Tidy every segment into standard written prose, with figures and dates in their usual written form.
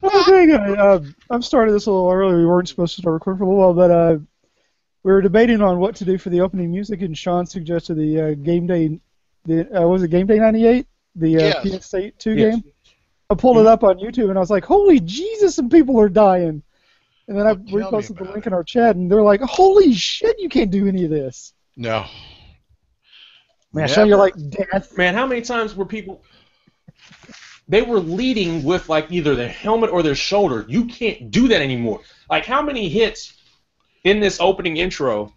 Okay, I'm starting this a little early. We weren't supposed to start recording for a little while, but we were debating on what to do for the opening music, and Sean suggested the game day. Was it Game Day '98? The Yes. PS2 game. I pulled it up on YouTube, and I was like, "Holy Jesus!" Some people are dying. And then I reposted the link in our chat, and they're like, "Holy shit! You can't do any of this." No. Man, Sean, you're like death. Man, how many times were people? They were leading with like either their helmet or their shoulder. You can't do that anymore. Like how many hits in this opening intro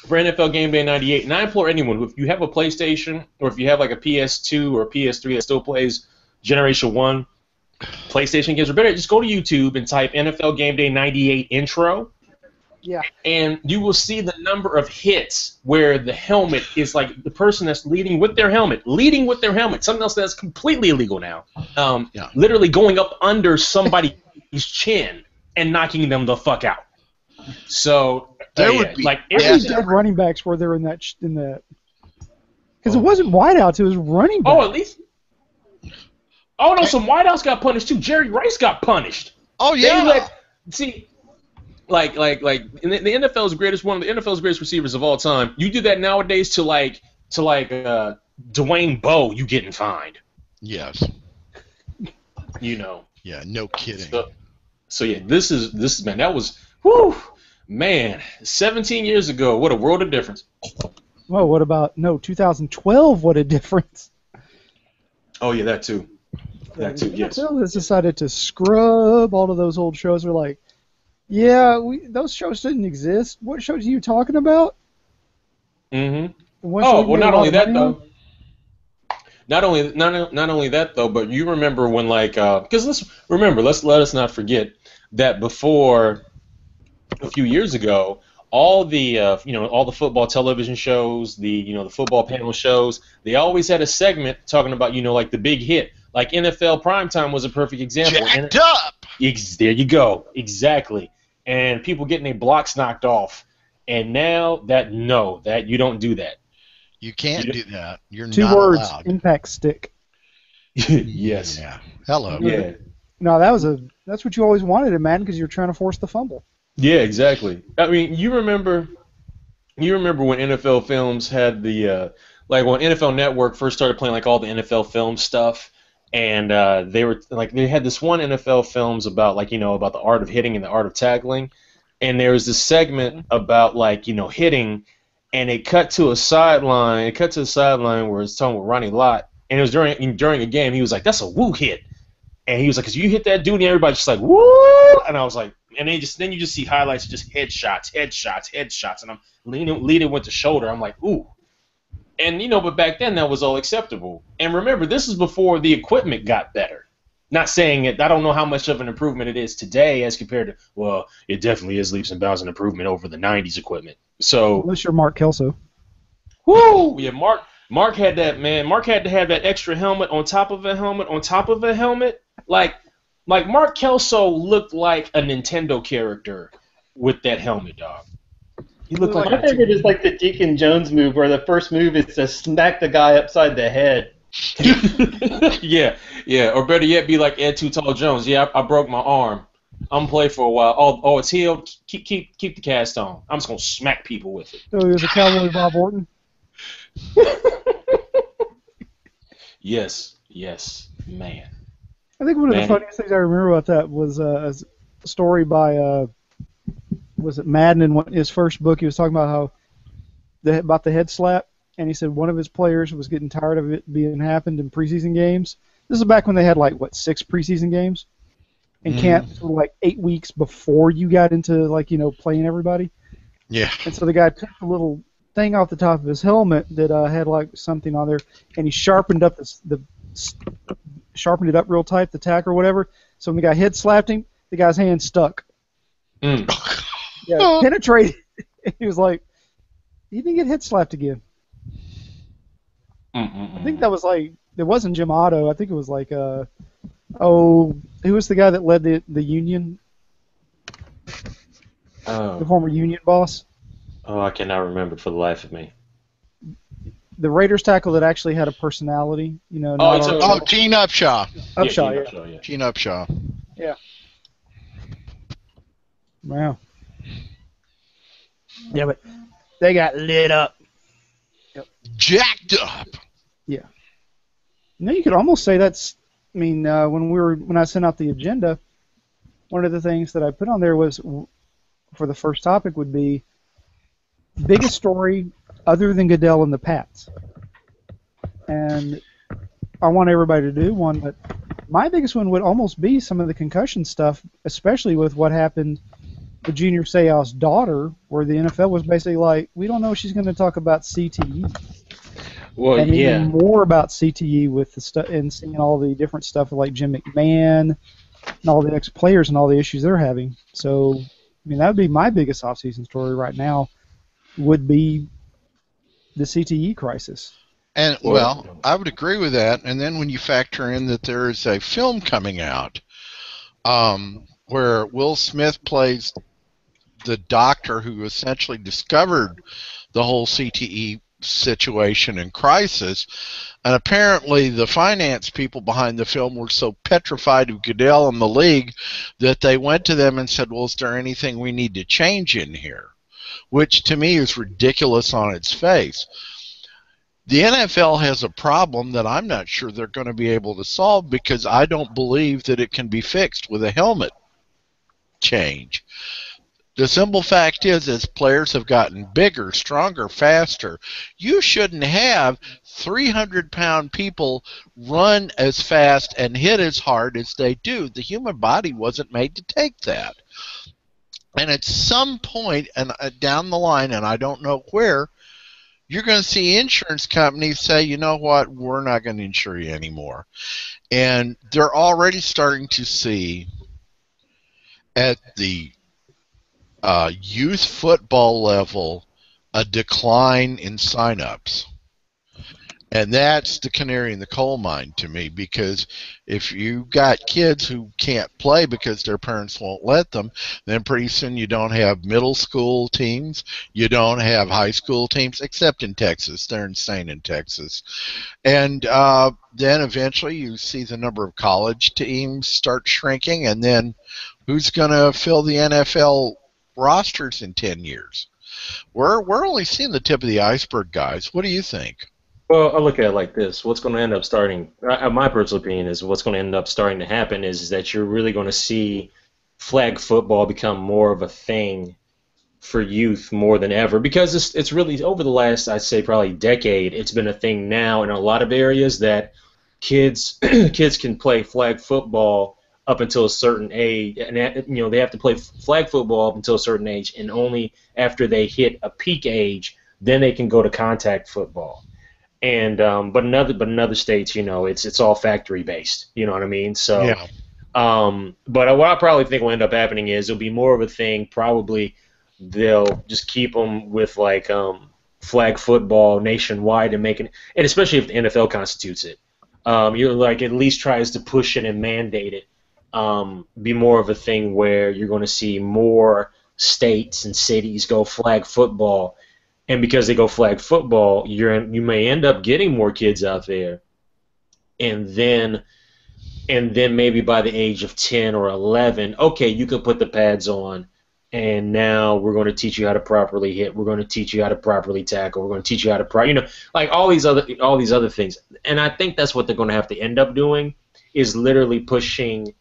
for NFL Game Day '98? And I implore anyone, if you have a PlayStation or if you have like a PS2 or a PS3 that still plays Generation 1 PlayStation games, or better, just go to YouTube and type NFL Game Day '98 intro. Yeah. And you will see the number of hits where the helmet is like the person that's leading with their helmet, something else that's completely illegal now, literally going up under somebody's chin and knocking them the fuck out. So there would be like every dead running backs were there in that because it wasn't wideouts, it was running backs. Oh, at least. Oh no, some wideouts got punished too. Jerry Rice got punished. Oh yeah. Like in the NFL's greatest, one of the NFL's greatest receivers of all time. You do that nowadays to Dwayne Bowe, you getting fined. Yes. You know. Yeah, no kidding. So yeah, this is man, that was 17 years ago. What a world of difference. Well, what about 2012? What a difference. Oh yeah, that too. That too. Yes. NFL has decided to scrub all of those old shows. They're like, yeah, those shows didn't exist. What shows are you talking about? Mm-hmm. Oh, well, not only that though. Not only that though, but you remember when because let us not forget that before a few years ago, all the all the football television shows, the football panel shows, they always had a segment talking about like the big hit. Like NFL Primetime was a perfect example. Jacked up. There you go. Exactly. And people getting their blocks knocked off. And now that you don't do that. You can't do that. You're Two not words, allowed. impact stick. Yes. Yeah. Hello. Yeah. No, that's what you always wanted in Madden because you're trying to force the fumble. Yeah, exactly. I mean, you remember when NFL Films had the when NFL Network first started playing like all the NFL film stuff. And they had this one NFL Films about about the art of hitting and the art of tackling, and there was this segment about hitting, and it cut to a sideline. It cut to a sideline where it's talking with Ronnie Lott, and it was during a game. He was like, "That's a woo hit," and he was like, "Cause you hit that dude, and everybody's just like woo," and I was like, and then you just see highlights, just headshots, and I'm leading with the shoulder. I'm like, ooh. And, but back then that was all acceptable. And remember, this is before the equipment got better. Not saying it, I don't know how much of an improvement it is today as compared to, well, it definitely is leaps and bounds an improvement over the 90s equipment. So, unless you're Mark Kelso. Woo! Yeah, Mark had that, man. Mark had to have that extra helmet on top of a helmet on top of a helmet. Like Mark Kelso looked like a Nintendo character with that helmet, dog. He looked like I think it is like the Deacon Jones move, where the first move is to smack the guy upside the head. yeah, or better yet, be like Ed Too Tall Jones. Yeah, I broke my arm. I'm gonna play for a while. Oh, it's healed. Keep the cast on. I'm just gonna smack people with it. So he was a cowboy Bob Orton. Yes, man. I think one of the funniest things I remember about that was a story by was it Madden in his first book. He was talking about about the head slap, and he said one of his players was getting tired of it being happened in preseason games. This is back when they had 6 preseason games, and camp for 8 weeks before you got into playing everybody. Yeah. And so the guy took a little thing off the top of his helmet that had something on there, and he sharpened up sharpened it up real tight, the tack or whatever. So when the guy head slapped him, the guy's hand stuck. Yeah, penetrated. He was like, he didn't get head slapped again. I think that was it wasn't Jim Otto. I think it was who was the guy that led the Union? The former Union boss? Oh, I cannot remember for the life of me. The Raiders tackle that actually had a personality, Gene Upshaw. Upshaw, yeah. Gene Upshaw. Yeah. Wow. Yeah, but they got lit up. Yep. Jacked up. Yeah. No, you could almost say that's. I mean, when I sent out the agenda, one of the things that I put on there was for the first topic would be biggest story other than Goodell and the Pats, and I want everybody to do one, but my biggest one would almost be some of the concussion stuff, especially with what happened with Junior Seau's daughter, where the NFL was basically like, we don't know if she's going to talk about CTE. Well, And yeah. even more about CTE with the stuff and seeing all the different stuff like Jim McMahon and all the ex-players and all the issues they're having. So, I mean, that would be my biggest off-season story right now would be the CTE crisis. And, well, I would agree with that. And then when you factor in that there is a film coming out where Will Smith plays the doctor who essentially discovered the whole CTE situation and crisis, and apparently the finance people behind the film were so petrified of Goodell and the league that they went to them and said, well, is there anything we need to change in here? Which to me is ridiculous on its face. The NFL has a problem that I'm not sure they're going to be able to solve because I don't believe that it can be fixed with a helmet change. The simple fact is, as players have gotten bigger, stronger, faster, you shouldn't have 300-pound people run as fast and hit as hard as they do. The human body wasn't made to take that. And at some point down the line, and I don't know where, you're going to see insurance companies say, you know what, we're not going to insure you anymore. And they're already starting to see at the youth football level a decline in signups. And that's the canary in the coal mine to me, because if you got kids who can't play because their parents won't let them, then pretty soon you don't have middle school teams, you don't have high school teams, except in Texas. They're insane in Texas. And then eventually you see the number of college teams start shrinking, and then who's going to fill the NFL rosters in 10 years? We're only seeing the tip of the iceberg, guys. What do you think? Well, I look at it like this. What's going to end up starting, my personal opinion is what's going to end up starting to happen is that you're really going to see flag football become more of a thing for youth more than ever, because it's really, over the last, I'd say probably decade, it's been a thing now in a lot of areas that kids can play flag football up until a certain age, and they have to play flag football up until a certain age, and only after they hit a peak age, then they can go to contact football. And but in other states, it's all factory based. You know what I mean? So, yeah. But what I probably think will end up happening is it'll be more of a thing. Probably they'll just keep them with like flag football nationwide and and especially if the NFL constitutes it, you're like at least tries to push it and mandate it. Be more of a thing where you're going to see more states and cities go flag football. And because they go flag football, you may end up getting more kids out there, and then maybe by the age of 10 or 11, okay, you can put the pads on, and now we're going to teach you how to properly hit. We're going to teach you how to properly tackle. We're going to teach you how to like all these other things. And I think that's what they're going to have to end up doing, is literally pushing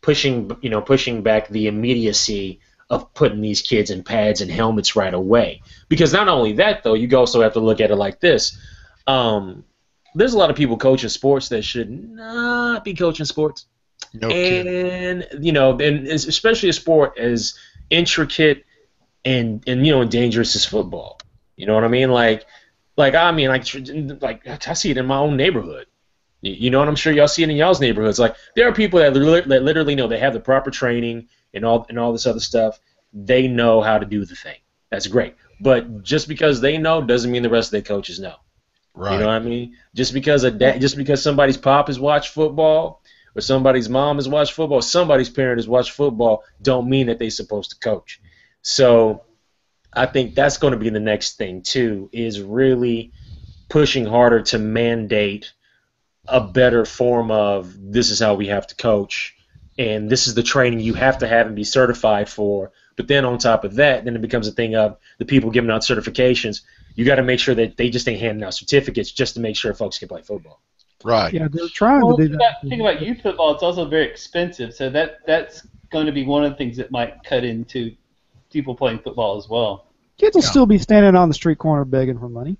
back the immediacy of putting these kids in pads and helmets right away. Because not only that, though, you also have to look at it like this. There's a lot of people coaching sports that should not be coaching sports. No kidding. And especially a sport as intricate and dangerous as football. You know what I mean? I see it in my own neighborhood. You know what? I'm sure y'all see it in y'all's neighborhoods. Like, there are people that literally know they have the proper training and all this other stuff. They know how to do the thing. That's great. But just because they know doesn't mean the rest of their coaches know. Right. You know what I mean? Just because somebody's pop has watched football, or somebody's mom has watched football, somebody's parent has watched football, don't mean that they're supposed to coach. So I think that's going to be the next thing too, is really pushing harder to mandate a better form of this is how we have to coach, and this is the training you have to have and be certified for. But then on top of that, then it becomes a thing of the people giving out certifications. You got to make sure that they just ain't handing out certificates just to make sure folks can play football. Right. Yeah, they're trying to do that. Think about youth football. It's also very expensive, so that's going to be one of the things that might cut into people playing football as well. Kids will still be standing on the street corner begging for money.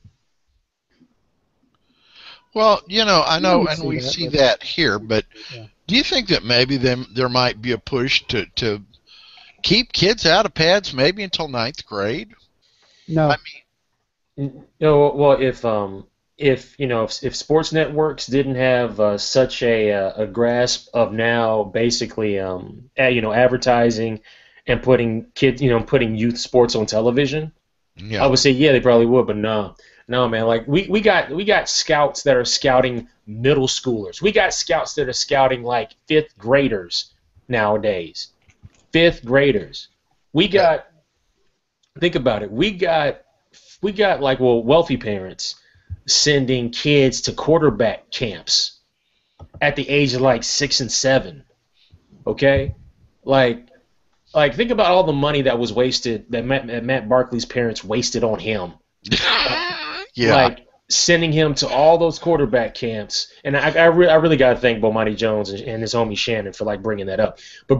Well, I know, and we that, see but- that here, but Yeah. do you think that maybe there might be a push to keep kids out of pads maybe until 9th grade? No. I mean, Well, if sports networks didn't have such a grasp of now basically advertising and putting putting youth sports on television, yeah. I would say they probably would, but no, man. Like we got scouts that are scouting middle schoolers. We got scouts that are scouting like 5th graders nowadays. 5th graders. We got. Think about it. We got like wealthy parents sending kids to quarterback camps at the age of like 6 and 7. Okay, like think about all the money that was wasted that Matt Barkley's parents wasted on him. Yeah. Like sending him to all those quarterback camps, and I really got to thank Bomani Jones and his homie Shannon for like bringing that up. But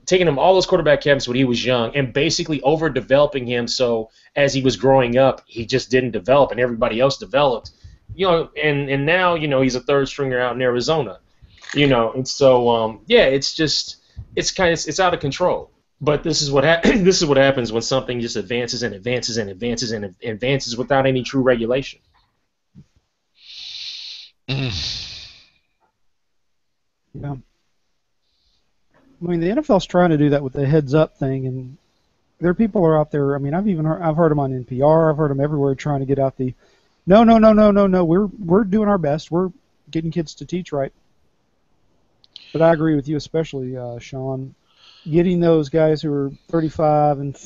taking him all those quarterback camps when he was young and basically overdeveloping him, so as he was growing up, he just didn't develop and everybody else developed. And now he's a 3rd stringer out in Arizona. And so it's out of control. But this is what this is what happens when something just advances and advances and advances and advances without any true regulation. Yeah. I mean, the NFL's trying to do that with the heads-up thing, and there are people are out there. I mean, I've heard them on NPR. I've heard them everywhere trying to get out the, no. We're doing our best. We're getting kids to teach right. But I agree with you, especially Sean, getting those guys who are 35 and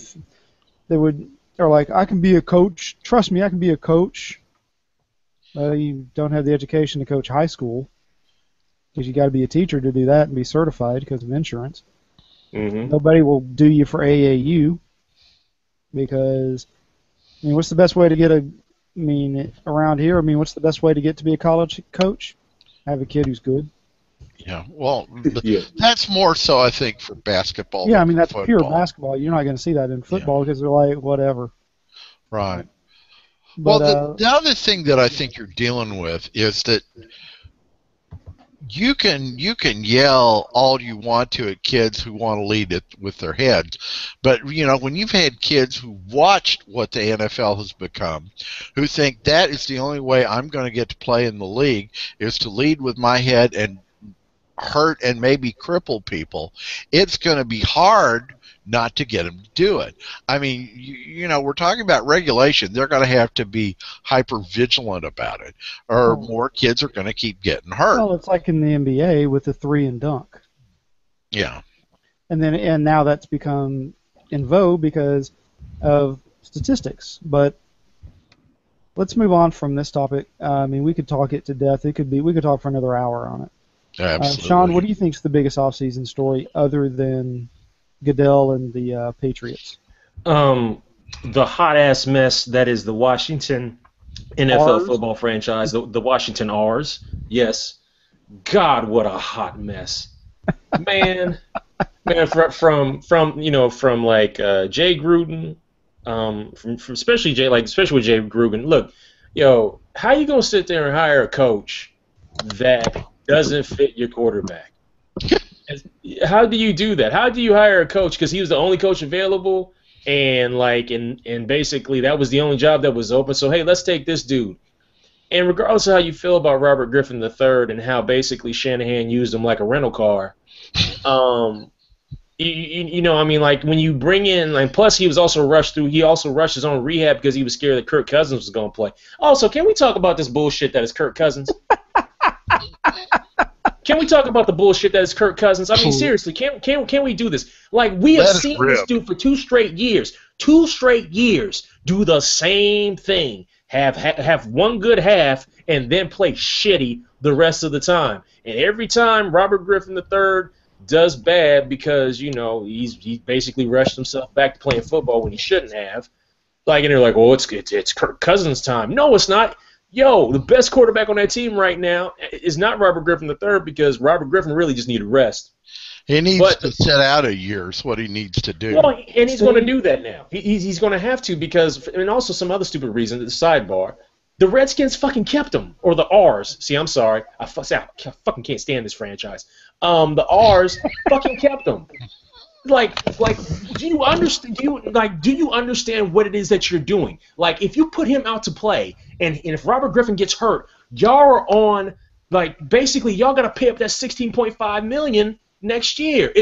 are like, I can be a coach. Trust me, I can be a coach. You don't have the education to coach high school. Because you got to be a teacher to do that and be certified because of insurance. Mm-hmm. Nobody will do you for AAU because, what's the best way to get around here? What's the best way to get to be a college coach? Have a kid who's good. Yeah, well, that's more so, I think, for basketball. Yeah, that's football. Pure basketball. You're not going to see that in football because they're like, whatever. Right. But, well, the other thing that I think you're dealing with is that you can yell all you want to at kids who want to lead it with their heads, but when you've had kids who watched what the NFL has become, who think that is the only way I'm going to get to play in the league is to lead with my head and hurt and maybe cripple people, it's going to be hard not to get them to do it. We're talking about regulation. They're going to have to be hyper vigilant about it, or more kids are going to keep getting hurt. Well, it's like in the NBA with the 3 and dunk. Yeah. And now that's become in vogue because of statistics. But let's move on from this topic. We could talk it to death. We could talk for another hour on it. Absolutely. Sean, what do you think is the biggest offseason story other than Goodell and the Patriots? The hot ass mess that is the Washington NFL R's? football franchise, the Washington R's. Yes. God, what a hot mess, man. From like Jay Gruden, from especially with Jay Gruden. Look, how you gonna sit there and hire a coach that doesn't fit your quarterback? How do you do that? How do you hire a coach because he was the only coach available, and basically that was the only job that was open? So hey, let's take this dude. And regardless of how you feel about Robert Griffin III and how basically Shanahan used him like a rental car, when you bring in, plus he also rushed his own rehab because he was scared that Kirk Cousins was going to play. Also, can we talk about this bullshit that is Kirk Cousins? Can we talk about the bullshit that is Kirk Cousins? Seriously, can we do this? We have seen this dude for 2 straight years. 2 straight years do the same thing. Have one good half and then play shitty the rest of the time. And every time Robert Griffin III does bad because, he basically rushed himself back to playing football when he shouldn't have, and they're like, well, it's Kirk Cousins' time. No, it's not. Yo, the best quarterback on that team right now is not Robert Griffin III because Robert Griffin really just needed rest. He needs to sit out a year is what he needs to do. Well, and he's going to do that now. He's going to have to because, and also some other stupid reason, the sidebar, the Redskins fucking kept him. Or the R's. See, I'm sorry. I fucking can't stand this franchise. The R's fucking kept him. Do you understand? Do you understand what it is that you're doing? If you put him out to play, and if Robert Griffin gets hurt, y'all are on. Basically, y'all got to pay up that $16.5 million next year.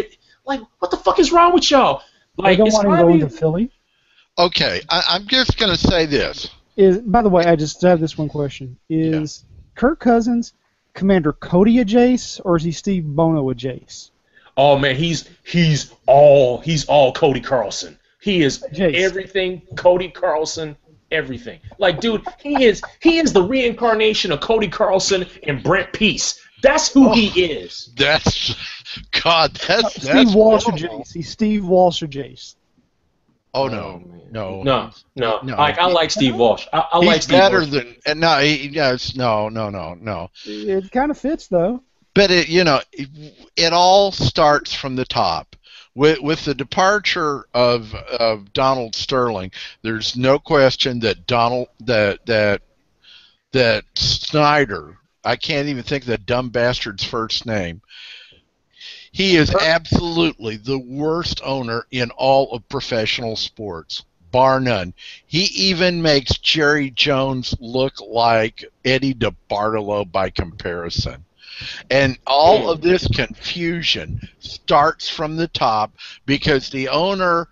What the fuck is wrong with y'all? I don't want him going to Philly. Okay, I'm just gonna say this. By the way, I just have this one question: Is Kirk Cousins Commander Cody Jace, or is he Steve Bono Jace? Oh man, he's all Cody Carlson. He is Jace. Everything Cody Carlson. Everything. Dude, he is the reincarnation of Cody Carlson and Brent Peace. That's who he is. That's Steve Walsh or Jace. He's Steve Walsh or Jace. Oh no. I like Steve Walsh. I like Steve better Walsh. than no. It kind of fits though. But it all starts from the top. With the departure of Donald Sterling, there's no question that that Snyder, I can't even think of that dumb bastard's first name. He is absolutely the worst owner in all of professional sports, bar none. He even makes Jerry Jones look like Eddie DeBartolo by comparison. And all of this confusion starts from the top because the owner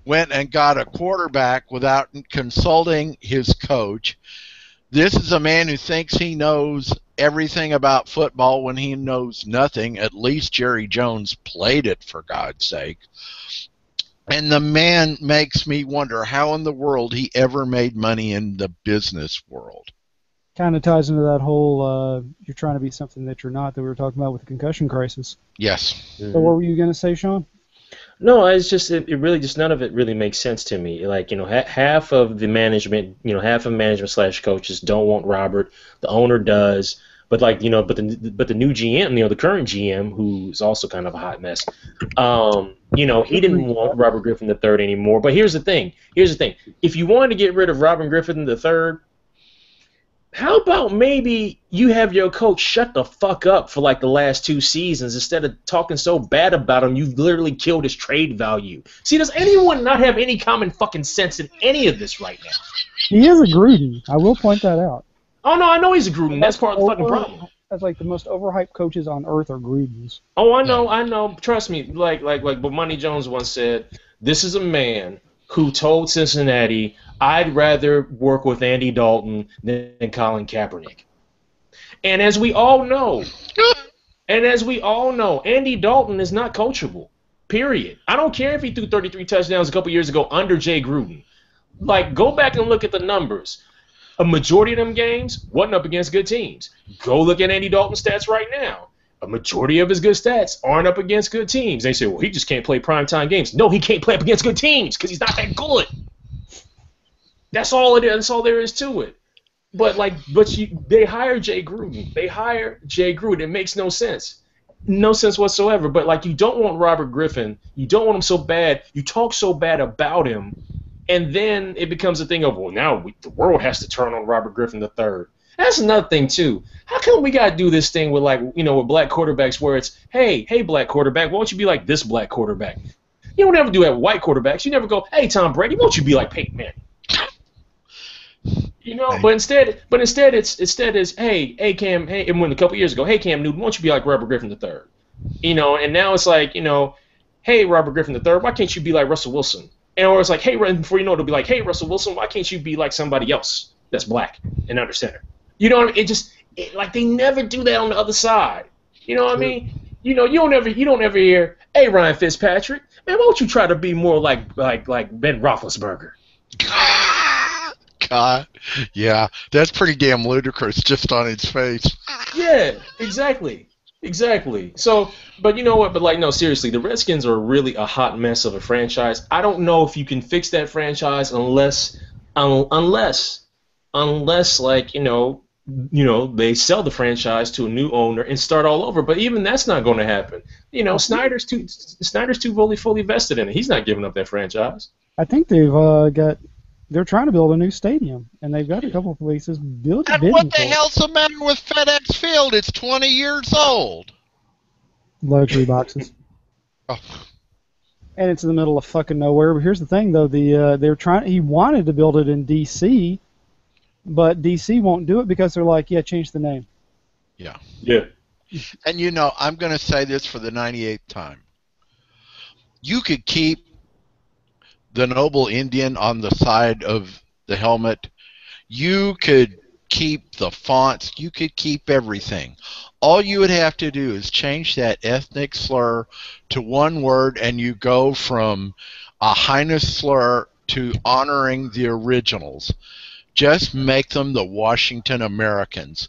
went and got a quarterback without consulting his coach. This is a man who thinks he knows everything about football when he knows nothing. At least Jerry Jones played it, for God's sake. And the man makes me wonder how in the world he ever made money in the business world. Kind of ties into that whole you're trying to be something that you're not that we were talking about with the concussion crisis. Yes. So what were you going to say, Sean? No, it's just it really just none of it really makes sense to me. Half of the management, half of management / coaches don't want Robert. The owner does, but but the new GM, the current GM, who's also kind of a hot mess. He didn't want Robert Griffin III anymore. But here's the thing. If you wanted to get rid of Robert Griffin III, how about maybe you have your coach shut the fuck up for the last 2 seasons instead of talking so bad about him? You've literally killed his trade value. See, does anyone not have any common fucking sense in any of this right now? He is a Gruden. I will point that out. Oh no, I know he's a Gruden. That's part of the fucking problem. That's the most overhyped coaches on earth are Grudens. Oh, I know. Trust me. But Money Jones once said, this is a man who told Cincinnati, I'd rather work with Andy Dalton than Colin Kaepernick. And as we all know, Andy Dalton is not coachable. Period. I don't care if he threw 33 touchdowns a couple years ago under Jay Gruden. Go back and look at the numbers. A majority of them games wasn't up against good teams. Go look at Andy Dalton's stats right now. A majority of his good stats aren't up against good teams. They say, well, he just can't play primetime games. No, he can't play up against good teams because he's not that good. That's all it is. That's all there is to it. But they hire Jay Gruden. It makes no sense. No sense whatsoever. But you don't want Robert Griffin. You don't want him so bad. You talk so bad about him. And then it becomes a thing of, well, now the world has to turn on Robert Griffin III. That's another thing, too. How come we got to do this thing with, with black quarterbacks where it's, hey, black quarterback, why don't you be like this black quarterback? You don't ever do that with white quarterbacks. You never go, hey, Tom Brady, why don't you be like Peyton Manning? But instead it's, hey, Cam, hey, and when a couple years ago, hey, Cam Newton, why don't you be like Robert Griffin III? And now it's hey, Robert Griffin III, why can't you be like Russell Wilson? Or it's hey, before you know it, it'll be hey, Russell Wilson, why can't you be like somebody else that's black and under center? You know what I mean? They never do that on the other side. You know what I mean? You don't ever hear, hey, Ryan Fitzpatrick, man, why don't you try to be more like Ben Roethlisberger? God. Yeah, that's pretty damn ludicrous just on its face. Yeah, exactly. Exactly. So, but you know what? But like, no, seriously, the Redskins are really a hot mess of a franchise. I don't know if you can fix that franchise unless like they sell the franchise to a new owner and start all over. But even that's not going to happen. Snyder's too fully vested in it. He's not giving up that franchise. I think they're trying to build a new stadium, and they've got a couple of places built. And what the hell's the matter with FedEx Field? It's 20 years old. Luxury boxes. Oh. And it's in the middle of fucking nowhere. But here's the thing, though: he wanted to build it in D.C., but D.C. won't do it because they're like, yeah, change the name. Yeah. Yeah. And I'm going to say this for the 98th time. You could keep the noble Indian on the side of the helmet. You could keep the fonts. You could keep everything. All you would have to do is change that ethnic slur to one word, and you go from a highness slur to honoring the originals. Just make them the Washington Americans,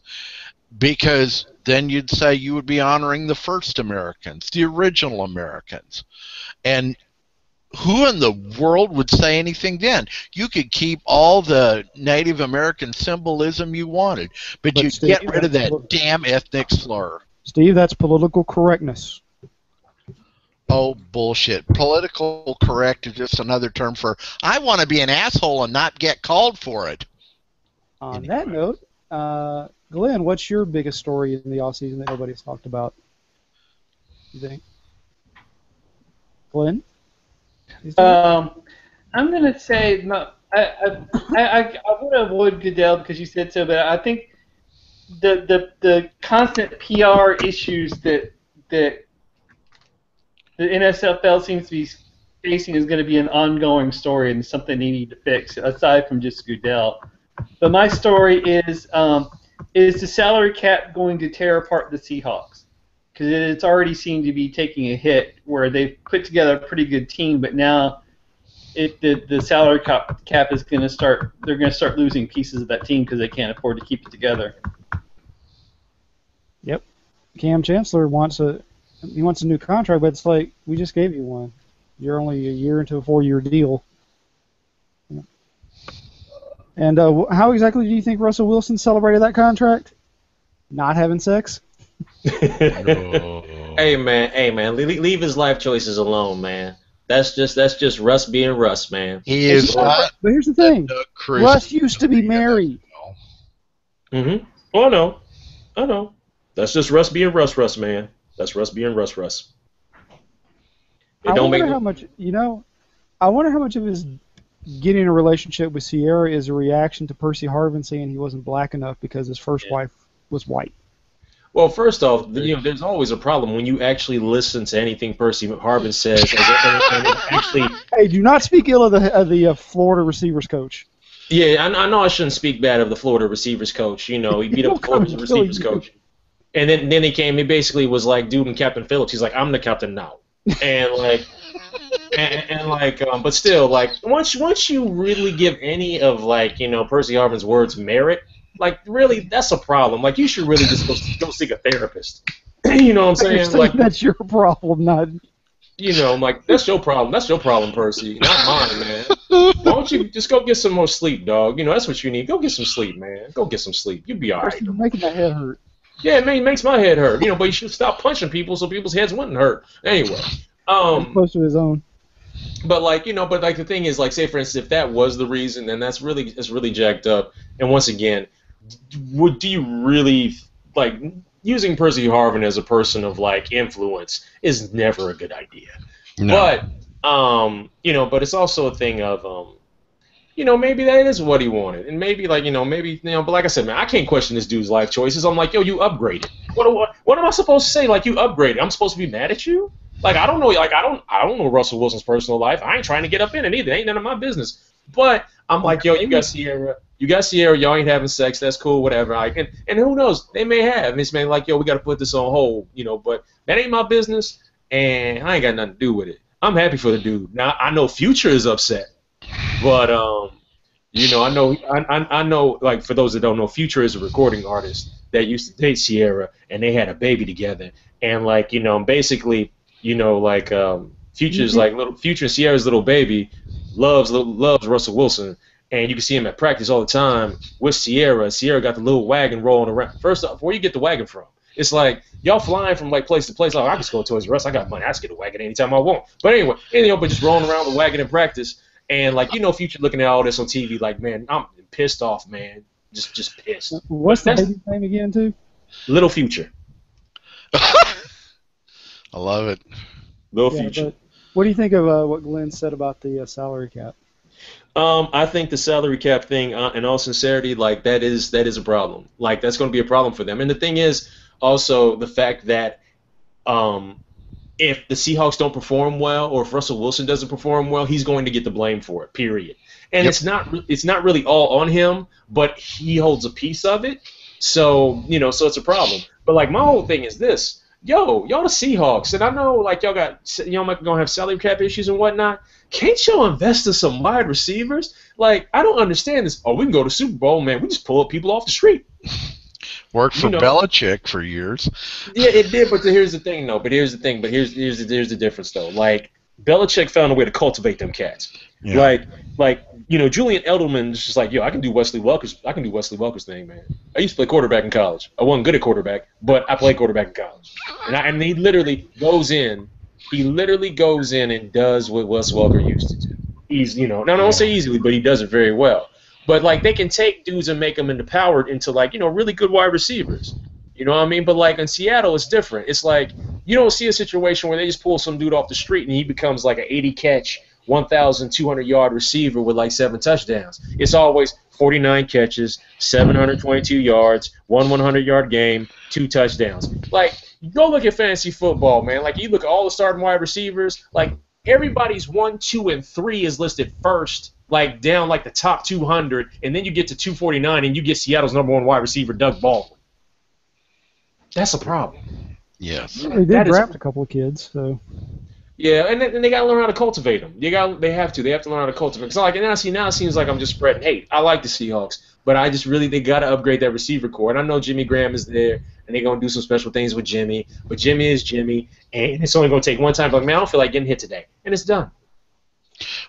because then you'd say you would be honoring the first Americans, the original Americans. And who in the world would say anything then? You could keep all the Native American symbolism you wanted, but you Steve, get rid of that damn ethnic slur. Steve, that's political correctness. Oh, bullshit. Political correct is just another term for, I want to be an asshole and not get called for it. On that note, Glenn, what's your biggest story in the offseason that nobody's talked about? You think? Glenn? I'm going to say no. I want to avoid Goodell because you said so, but I think the constant PR issues that the NFL seems to be facing is going to be an ongoing story and something they need to fix aside from just Goodell. But my story is the salary cap going to tear apart the Seahawks? Because it's already seemed to be taking a hit where they've put together a pretty good team, but now the salary cap is going to start. They're going to start losing pieces of that team because they can't afford to keep it together. Yep. Cam Chancellor wants a new contract, but it's like, we just gave you one. You're only a year into a 4-year deal. And how exactly do you think Russell Wilson celebrated that contract? Not having sex? Hey man, leave his life choices alone, man. That's just Russ being Russ, man. He is not. But here's the thing: Russ used to be married. Mm-hmm. Oh, I know. That's just Russ being Russ, man. That's Russ being Russ. I wonder how much of his getting a relationship with Sierra is a reaction to Percy Harvin saying he wasn't black enough because his first wife was white. Well, first off, there's always a problem when you actually listen to anything Percy Harvin says. Hey, do not speak ill of the Florida receivers coach. Yeah, I know I shouldn't speak bad of the Florida receivers coach. He beat up the Florida receivers coach. And then he came. He basically was like dude and Captain Phillips. He's like, I'm the captain now. And but still, like once you really give any of Percy Harvin's words merit. Like, really, that's a problem. Like, you should really just go seek a therapist. You know what I'm saying? Like, that's your problem, not... I'm like, that's your problem. That's your problem, Percy. Not mine, man. Why don't you just go get some more sleep, dog? That's what you need. Go get some sleep, man. Go get some sleep. You'll be all right. You're making my head hurt. Yeah, it makes my head hurt. But you should stop punching people so people's heads wouldn't hurt. Anyway. Close to his own. But the thing is, like, say for instance, if that was the reason, then it's really jacked up. And once again, do you really using Percy Harvin as a person of influence is never a good idea. No. But it's also a thing of maybe that is what he wanted, and maybe but like I said, man, I can't question this dude's life choices. I'm like, yo, you upgraded. What am I supposed to say? Like, you upgraded. I'm supposed to be mad at you? Like, I don't know. Like, I don't know Russell Wilson's personal life. I ain't trying to get up in it either. It ain't none of my business. But I'm like, yo, you got Sierra. Y'all ain't having sex. That's cool, whatever. And who knows? They may have. And it's been like, yo, we got to put this on hold, But that ain't my business, and I ain't got nothing to do with it. I'm happy for the dude. Now I know Future is upset, but You know, I know, like, for those that don't know, Future is a recording artist that used to date Sierra, and they had a baby together. And, like, you know, basically, you know, like, Future's like Future and Sierra's little baby loves Russell Wilson, and you can see him at practice all the time with Sierra. Sierra got the little wagon rolling around. First off, where you get the wagon from? It's like y'all flying from like place to place. Like, I can just go to Toys R Us. I got money. I just get a wagon anytime I want. But anyway, but just rolling around the wagon in practice. And, like, you know, Future looking at all this on TV, like, man, I'm pissed off, man. Just pissed. What's the baby's name again, too? Little Future. I love it. Little Future. What do you think of what Glenn said about the salary cap? I think the salary cap thing, in all sincerity, like, that is a problem. Like, that's going to be a problem for them. And the thing is also the fact that if the Seahawks don't perform well, or if Russell Wilson doesn't perform well, he's going to get the blame for it, period. And it's not really all on him, but he holds a piece of it. So, you know, so it's a problem. But, like, my whole thing is this. Y'all the Seahawks, and I know, like, y'all might gonna have salary cap issues and whatnot. Can't y'all invest in some wide receivers? Like, I don't understand this. Oh, we can go to Super Bowl, man. We just pull up people off the street. Worked for Belichick for years. Yeah, it did, but here's the thing, though. Here's the difference, though. Like, Belichick found a way to cultivate them cats. Yeah. Like, you know, Julian Edelman's just like, yo, I can do Wesley Welker's thing, man. I used to play quarterback in college. I wasn't good at quarterback, but I played quarterback in college. And he literally goes in and does what Wes Welker used to do. He's, you know, now I don't say easily, but he does it very well. But, like, they can take dudes and make them into, like, you know, really good wide receivers. You know what I mean? But, like, in Seattle, it's different. It's like you don't see a situation where they just pull some dude off the street and he becomes, like, an 80-catch, 1,200-yard receiver with, like, 7 touchdowns. It's always 49 catches, 722 yards, 100-yard game, 2 touchdowns. Like, go look at fantasy football, man. Like, you look at all the starting wide receivers, like, everybody's 1, 2, and 3 is listed first, like, down, like, the top 200, and then you get to 249 and you get Seattle's number 1 wide receiver, Doug Baldwin. That's a problem. Yes. They did draft a couple of kids, so. Yeah, and they got to learn how to cultivate them. They have to learn how to cultivate. It's not like now it seems like I'm just spreading hate. I like the Seahawks, but I just really they got to upgrade that receiver core. And I know Jimmy Graham is there, and they're gonna do some special things with Jimmy. But Jimmy is Jimmy, and it's only gonna take one time. But man, I don't feel like getting hit today, and it's done.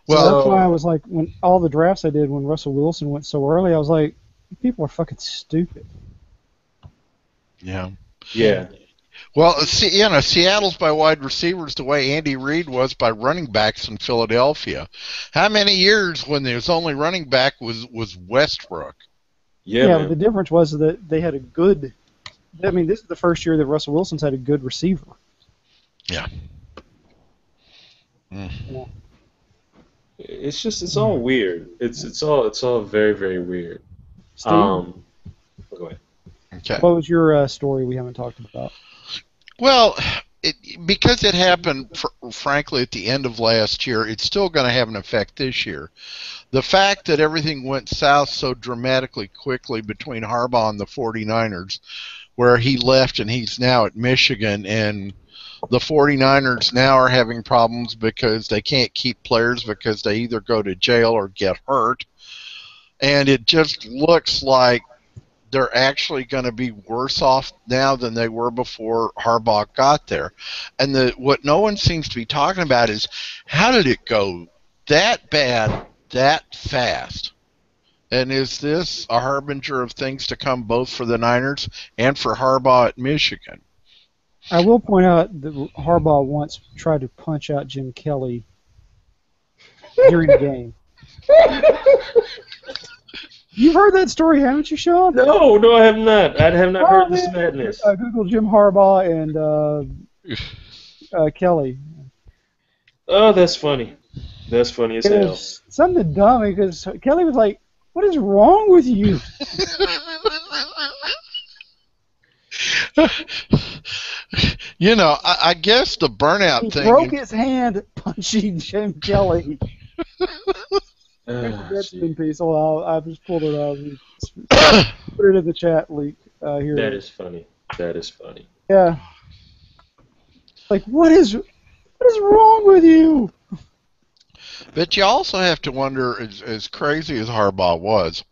Well, so that's why I was like, when all the drafts I did when Russell Wilson went so early, I was like, people are fucking stupid. Yeah. Yeah. Well, you know, Seattle's by wide receivers the way Andy Reid was by running backs in Philadelphia. How many years when his only running back was Westbrook? Yeah, but the difference was that they had a good. I mean, this is the first year that Russell Wilson's had a good receiver. Yeah. Yeah. It's all weird. It's all very, very weird. Steve? Go ahead. Okay. What was your story we haven't talked about? Well, because it happened, frankly, at the end of last year, it's still going to have an effect this year. The fact that everything went south so dramatically quickly between Harbaugh and the 49ers, where he left and he's now at Michigan, and the 49ers now are having problems because they can't keep players because they either go to jail or get hurt. And it just looks like they're actually going to be worse off now than they were before Harbaugh got there. And what no one seems to be talking about is how did it go that bad, that fast? And is this a harbinger of things to come both for the Niners and for Harbaugh at Michigan? I will point out that Harbaugh once tried to punch out Jim Kelly during the game. You've heard that story, haven't you, Sean? No, I have not. I have not heard this madness. Google Jim Harbaugh and Kelly. Oh, that's funny. That's funny as hell. Something dumb because Kelly was like, "What is wrong with you?" You know, I guess the burnout thing. He broke his hand punching Jim Kelly. That's in peace. Oh, I just pulled it out. Put it in the chat leak here. That is funny. Yeah. Like, what is wrong with you? But you also have to wonder, as crazy as Harbaugh was,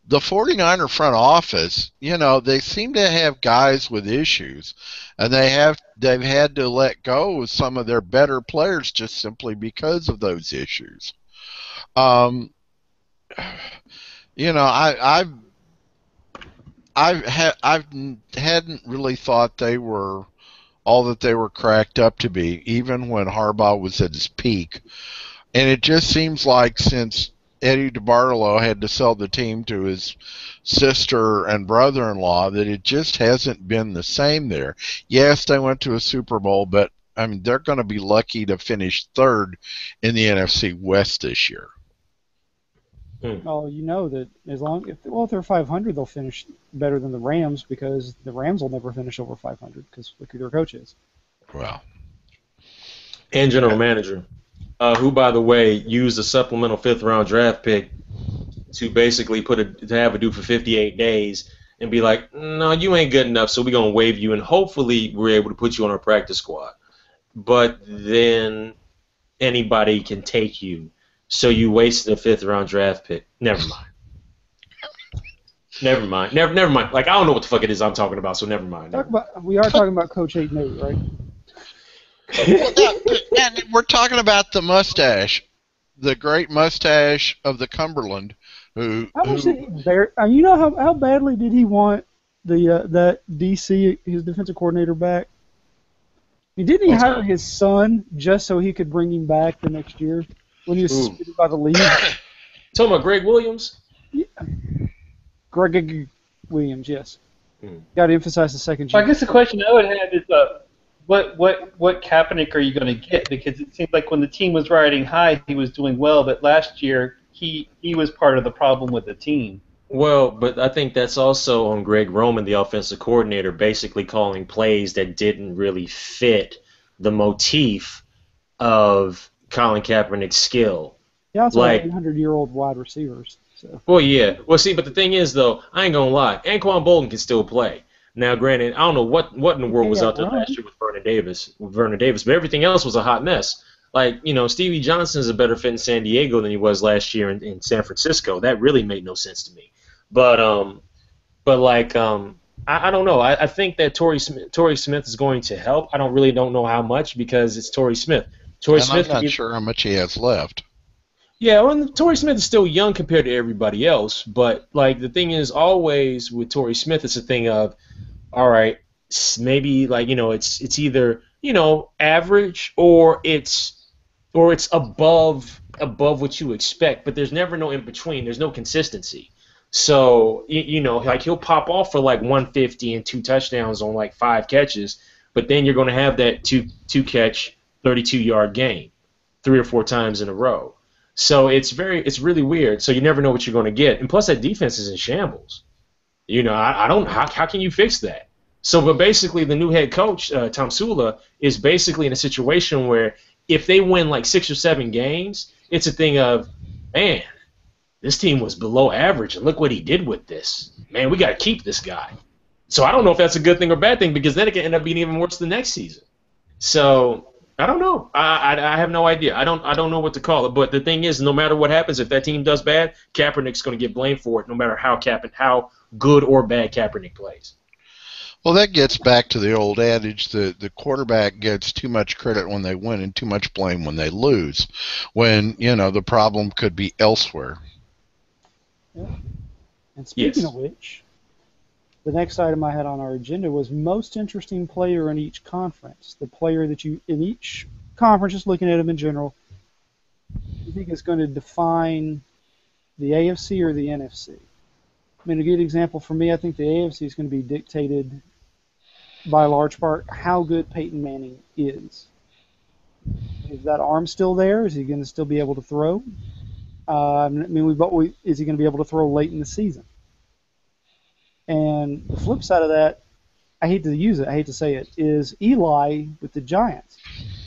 the 49er front office, they seem to have guys with issues, and they've had to let go of some of their better players just simply because of those issues. Um, I hadn't really thought they were all that they were cracked up to be, even when Harbaugh was at his peak. And it just seems like since Eddie DeBartolo had to sell the team to his sister and brother-in-law that it just hasn't been the same there. Yes, they went to a Super Bowl, but I mean they're going to be lucky to finish third in the NFC West this year. Well, you know that if they're 500, they'll finish better than the Rams because the Rams will never finish over 500 because look who their coach is. Wow. And general manager, who, by the way, used a supplemental fifth-round draft pick to basically to have a dude for 58 days and be like, no, you ain't good enough, so we're going to waive you, and hopefully we're able to put you on our practice squad. But then anybody can take you, so you wasted a fifth-round draft pick. Never mind. Never mind. Like, I don't know what the fuck it is I'm talking about, so never mind. We are talking about Coach 8-8, right? And we're talking about the mustache, the great mustache of the Cumberland. You know how badly did he want that DC, his defensive coordinator, back? Didn't he hire his son just so he could bring him back the next year when he was suspended by the league? Talking about Greg Williams? Yeah. Greg Williams, yes. Got to emphasize the second G. I guess the question I would have is, what Kaepernick are you going to get? Because it seems like when the team was riding high, he was doing well, but last year he was part of the problem with the team. Well, but I think that's also on Greg Roman, the offensive coordinator, basically calling plays that didn't really fit the motif of Colin Kaepernick's skill. He also had 800-year-old wide receivers. So. Well, yeah. Well, see, but the thing is, though, I ain't going to lie. Anquan Bolden can still play. Now, granted, I don't know what in the world was out there last year with Vernon Davis, but everything else was a hot mess. Like, Stevie Johnson is a better fit in San Diego than he was last year in San Francisco. That really made no sense to me. But I don't know. I think that Torrey Smith is going to help. I don't know how much because it's Torrey Smith. I'm not sure how much he has left. Yeah, well, Torrey Smith is still young compared to everybody else. But the thing is, always with Torrey Smith, it's a thing of, all right, maybe it's either average or it's above what you expect. But there's never no in between. There's no consistency. So, he'll pop off for 150 and 2 touchdowns on 5 catches, but then you're going to have that two catch, 32-yard game 3 or 4 times in a row. So it's really weird. So you never know what you're going to get. And plus that defense is in shambles. How can you fix that? So, but basically the new head coach, Tom Sula, is basically in a situation where if they win 6 or 7 games, it's a thing of, man, this team was below average, and look what he did with this. Man, we got to keep this guy. So I don't know if that's a good thing or bad thing because then it can end up being even worse the next season. So I don't know. I have no idea. I don't know what to call it. But the thing is, no matter what happens, if that team does bad, Kaepernick's going to get blamed for it, no matter how good or bad Kaepernick plays. Well, that gets back to the old adage that the quarterback gets too much credit when they win and too much blame when they lose, when the problem could be elsewhere. Yeah. And speaking of which, the next item I had on our agenda was most interesting player in each conference. The player that in each conference, just looking at them in general, you think is going to define the AFC or the NFC? I mean, a good example for me, I think the AFC is going to be dictated by a large part how good Peyton Manning is. Is that arm still there? Is he going to still be able to throw? Is he going to be able to throw late in the season? And the flip side of that, I hate to say it, is Eli with the Giants.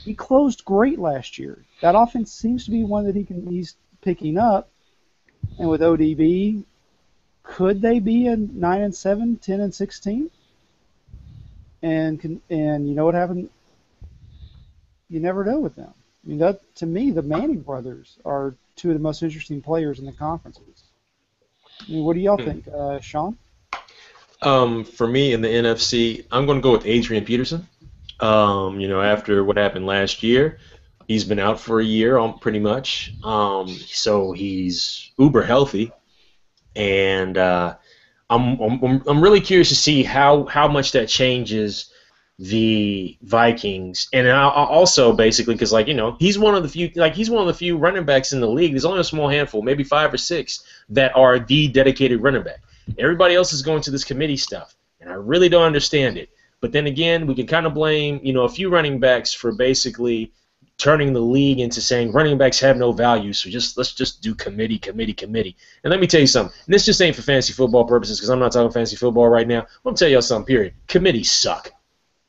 He closed great last year. That offense seems to be one that he's picking up. And with ODB, could they be a 9-7, 10-16? And you know what happened? You never know with them. I mean, that to me, the Manning brothers are two of the most interesting players in the conferences. I mean, what do y'all think, Sean? For me in the NFC, I'm going to go with Adrian Peterson. After what happened last year, he's been out for a year, pretty much. So he's uber healthy, and I'm really curious to see how much that changes the Vikings, and I also basically because he's one of the few running backs in the league. There's only a small handful, maybe 5 or 6, that are the dedicated running back. Everybody else is going to this committee stuff, and I really don't understand it. But then again, we can kind of blame a few running backs for basically turning the league into saying running backs have no value, so let's just do committee. And let me tell you something. And this just ain't for fantasy football purposes because I'm not talking fantasy football right now. I'm gonna tell y'all something. Period. Committees suck.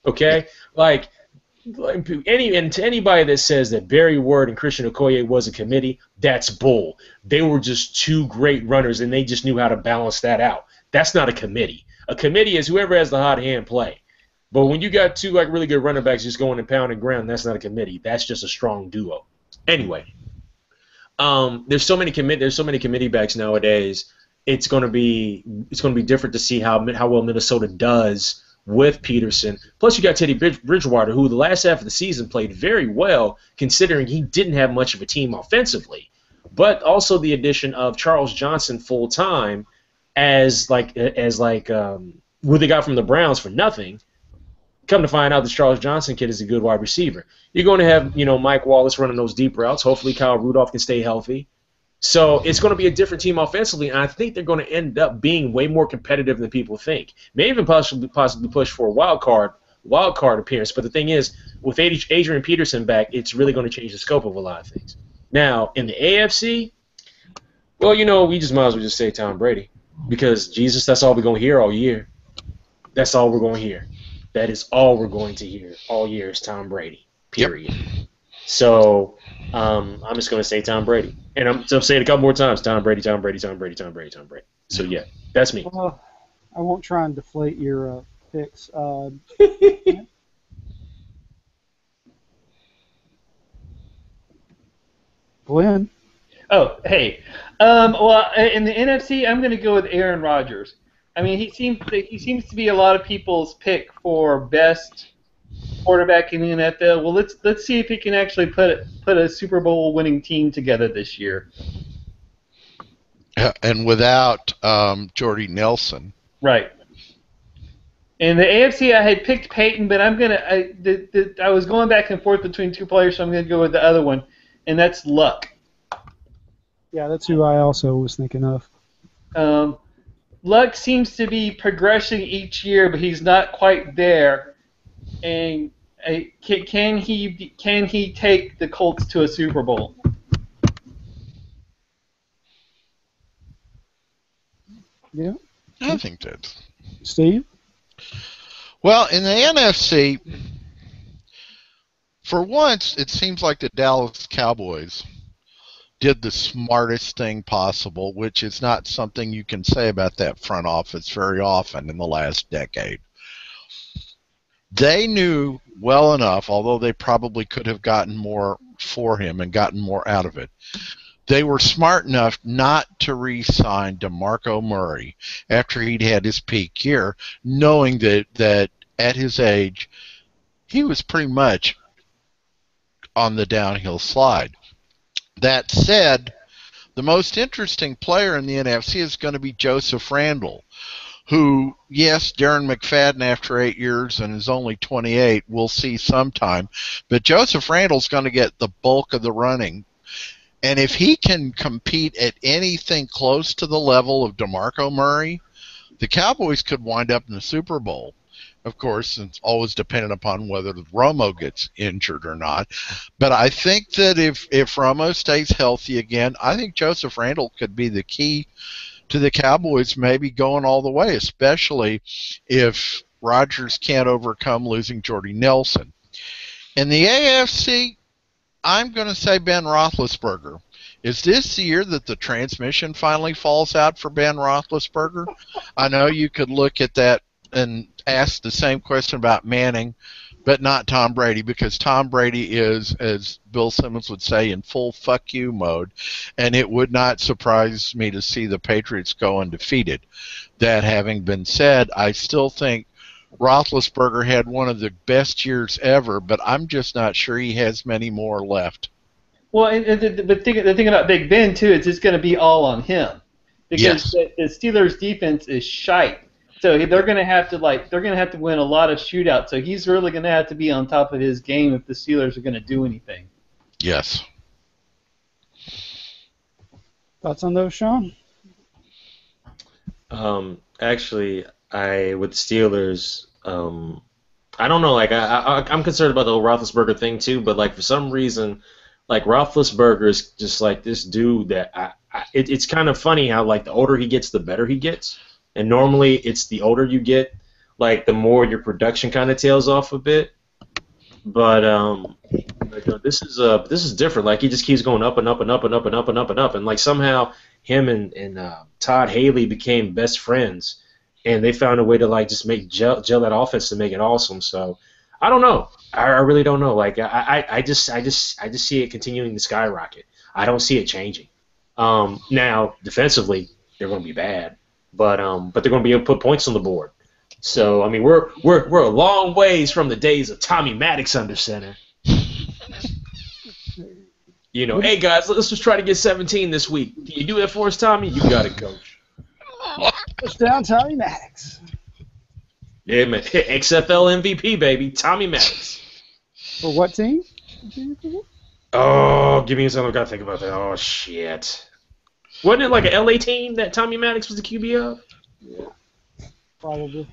Okay, and to anybody that says that Barry Ward and Christian Okoye was a committee, that's bull. They were just two great runners, and they just knew how to balance that out. That's not a committee. A committee is whoever has the hot hand play. But when you got two really good running backs just going and pounding ground, that's not a committee. That's just a strong duo. Anyway, there's so many committee backs nowadays. It's going to be different to see how well Minnesota does with Peterson. Plus, you got Teddy Bridgewater, who the last half of the season played very well, considering he didn't have much of a team offensively. But also the addition of Charles Johnson full time as who they got from the Browns for nothing. Come to find out, this Charles Johnson kid is a good wide receiver. You're going to have Mike Wallace running those deep routes. Hopefully, Kyle Rudolph can stay healthy. So it's going to be a different team offensively, and I think they're going to end up being way more competitive than people think. May even possibly push for a wild card appearance. But the thing is, with Adrian Peterson back, it's really going to change the scope of a lot of things. Now, in the AFC, well, we just might as well just say Tom Brady because Jesus, that's all we're going to hear all year. That's all we're going to hear. That is all we're going to hear all year is Tom Brady. Period. Yep. So I'm just going to say Tom Brady. And I'm saying it a couple more times. Tom Brady. So, yeah, that's me. Well, I won't try and deflate your picks. Glenn? Oh, hey. Well, in the NFC, I'm going to go with Aaron Rodgers. I mean, he seems to be a lot of people's pick for best quarterback in the NFL. Well, let's see if he can actually put a Super Bowl winning team together this year. And without Jordy Nelson. Right. In the AFC, I had picked Peyton, but I was going back and forth between two players, so I'm going to go with the other one, and that's Luck. Yeah, that's who I also was thinking of. Luck seems to be progressing each year, but he's not quite there. And can he take the Colts to a Super Bowl? Yeah, I think that. Steve? Well, in the NFC, for once, it seems like the Dallas Cowboys did the smartest thing possible, which is not something you can say about that front office very often in the last decade. They knew well enough, although they probably could have gotten more for him and gotten more out of it. They were smart enough not to re-sign DeMarco Murray after he'd had his peak year, knowing that at his age, he was pretty much on the downhill slide. That said, the most interesting player in the NFC is going to be Joseph Randle, who, yes, Darren McFadden after 8 years and is only 28, we'll see sometime. But Joseph Randle's going to get the bulk of the running. And if he can compete at anything close to the level of DeMarco Murray, the Cowboys could wind up in the Super Bowl. Of course, it's always dependent upon whether Romo gets injured or not. But I think that if Romo stays healthy again, I think Joseph Randle could be the key to the Cowboys maybe going all the way, especially if Rodgers can't overcome losing Jordy Nelson. In the AFC, I'm going to say Ben Roethlisberger. Is this the year that the transmission finally falls out for Ben Roethlisberger? I know you could look at that and ask the same question about Manning, but not Tom Brady, because Tom Brady is, as Bill Simmons would say, in full fuck you mode, and it would not surprise me to see the Patriots go undefeated. That having been said, I still think Roethlisberger had one of the best years ever, but I'm just not sure he has many more left. Well, the thing about Big Ben too is it's going to be all on him, because Yes. the Steelers' defense is shite. So they're going to have to win a lot of shootouts. So he's really going to have to be on top of his game if the Steelers are going to do anything. Yes. Thoughts on those, Sean? Actually, with Steelers, I don't know. Like I'm concerned about the whole Roethlisberger thing too. But like for some reason, like Roethlisberger is just like this dude that it's kind of funny how like the older he gets, the better he gets. And normally it's the older you get, like the more your production kind of tails off a bit. But this is different. Like he just keeps going up and up and up and up and up and up and up. And like somehow him and Todd Haley became best friends, and they found a way to like just make gel that offense to make it awesome. So I don't know. I really don't know. Like I just see it continuing to skyrocket. I don't see it changing. Now defensively they're going to be bad. But they're going to be able to put points on the board. So I mean, we're a long ways from the days of Tommy Maddox under center. You know, hey guys, let's just try to get 17 this week. Can you do that for us, Tommy? You got it, coach. Touchdown, Tommy Maddox. Yeah, man. XFL MVP, baby. Tommy Maddox. For what team? Oh, give me a second. I've got to think about that. Oh, shit. Wasn't it like an LA team that Tommy Maddox was the QB of? Yeah, probably.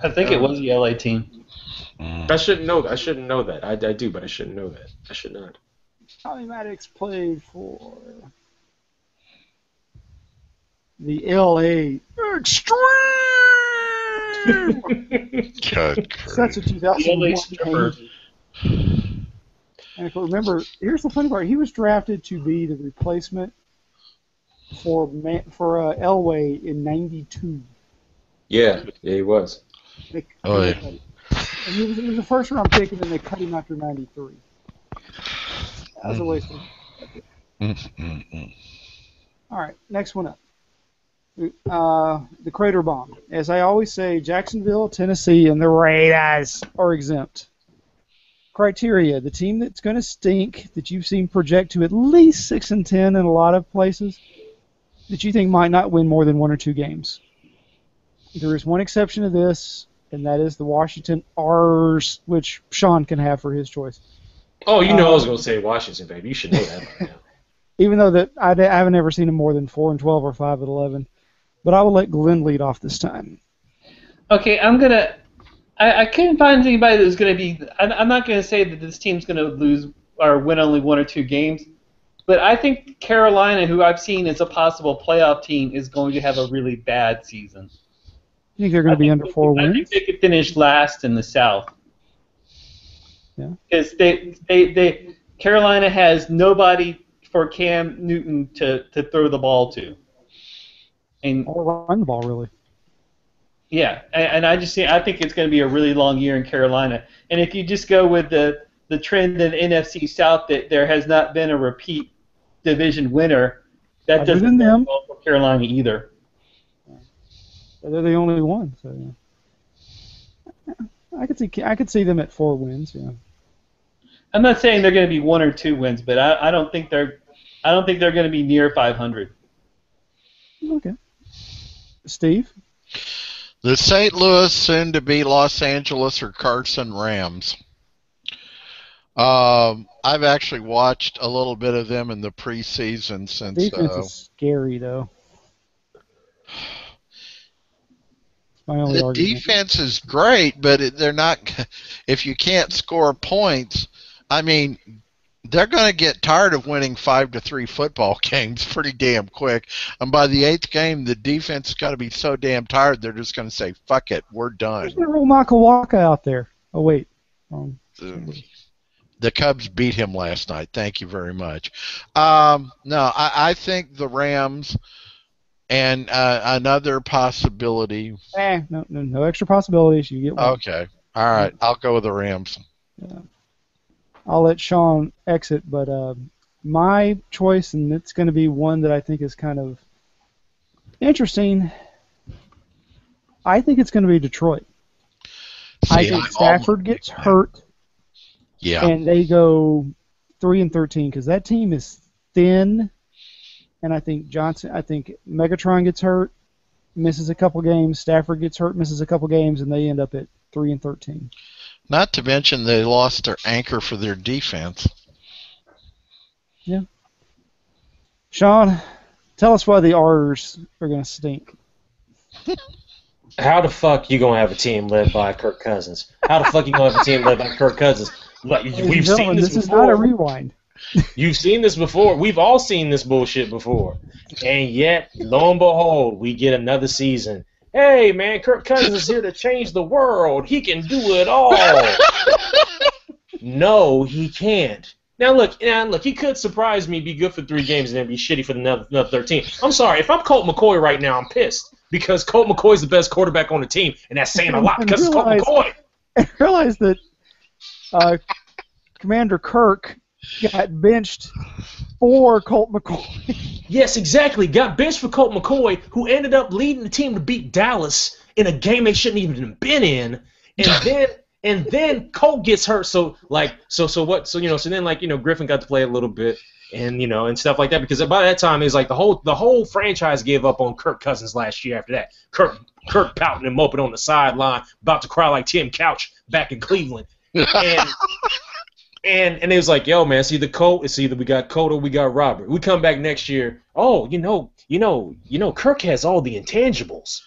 I think it was the LA team. I shouldn't know that. I shouldn't know that. I do, but I shouldn't know that. I should not. Tommy Maddox played for the LA Extreme. Such a 2001 game. And if I remember, here's the funny part: he was drafted to be the replacement for Elway in '92. Yeah, he was. And he was a first-round pick, and then they cut him after '93. That was a waste of All right, next one up. The Crater Bomb. As I always say, Jacksonville, Tennessee, and the Raiders are exempt. Criteria: the team that's going to stink, that you've seen project to at least 6-10 in a lot of places, that you think might not win more than 1 or 2 games. There is one exception to this, and that is the Washington R's, which Sean can have for his choice. Oh, you know I was going to say Washington, baby. You should know that by now. Even though that I haven't ever seen him more than 4-12 or 5-11, but I will let Glenn lead off this time. Okay, I couldn't find anybody that's going to be. I'm not going to say that this team's going to lose or win only 1 or 2 games, but I think Carolina, who I've seen as a possible playoff team, is going to have a really bad season. You think they're going to be under 4 wins? I think they could finish last in the South. Yeah. Because Carolina has nobody for Cam Newton to throw the ball to. Or run the ball, really. Yeah, and I think it's going to be a really long year in Carolina. And if you just go with the trend in the NFC South that there has not been a repeat division winner, that doesn't go well for Carolina either. They're the only one, so yeah. I could see them at 4 wins. Yeah. I'm not saying they're going to be 1 or 2 wins, but I don't think they're going to be near 500. Okay. Steve? The St. Louis, soon to be Los Angeles or Carson Rams. I've actually watched a little bit of them in the preseason since. Defense is scary, though. The defense is great, but they're not. If you can't score points, I mean, they're going to get tired of winning 5-3 football games pretty damn quick. And by the 8th game, the defense has got to be so damn tired, they're just going to say, "Fuck it, we're done." There's no real Nakawaka out there. Oh wait. The Cubs beat him last night. Thank you very much. No, I think the Rams. And another possibility. No extra possibilities. You get one. Okay. All right. I'll go with the Rams. I'll let Sean exit, but my choice, and it's going to be one that I think is kind of interesting. I think it's going to be Detroit. I think Stafford gets hurt, and they go 3-13 because that team is thin. And I think Megatron gets hurt, misses a couple games. Stafford gets hurt, misses a couple games, and they end up at 3-13. Not to mention they lost their anchor for their defense. Yeah. Sean, tell us why the R's are going to stink. How the fuck you gonna have a team led by Kirk Cousins? How the fuck you gonna have a team led by Kirk Cousins? We've seen this before. This is not a rewind. You've seen this before. We've all seen this bullshit before. And yet, lo and behold, we get another season. Hey, man, Kirk Cousins is here to change the world. He can do it all. No, he can't. Now look, he could surprise me, be good for 3 games, and then be shitty for another 13. I'm sorry. If I'm Colt McCoy right now, I'm pissed. Because Colt McCoy's the best quarterback on the team, and that's saying a lot because it's Colt McCoy. I realized that Commander Kirk got benched for Colt McCoy. Yes, exactly. Got benched for Colt McCoy, who ended up leading the team to beat Dallas in a game they shouldn't even have been in. And then Colt gets hurt. So then Griffin got to play a little bit. And stuff like that, because by that time it's like the whole franchise gave up on Kirk Cousins last year. After that, Kirk pouting and moping on the sideline, about to cry like Tim Couch back in Cleveland, and it was like, yo, man, it's either we got Colt or we got Robert. We come back next year. Oh, Kirk has all the intangibles.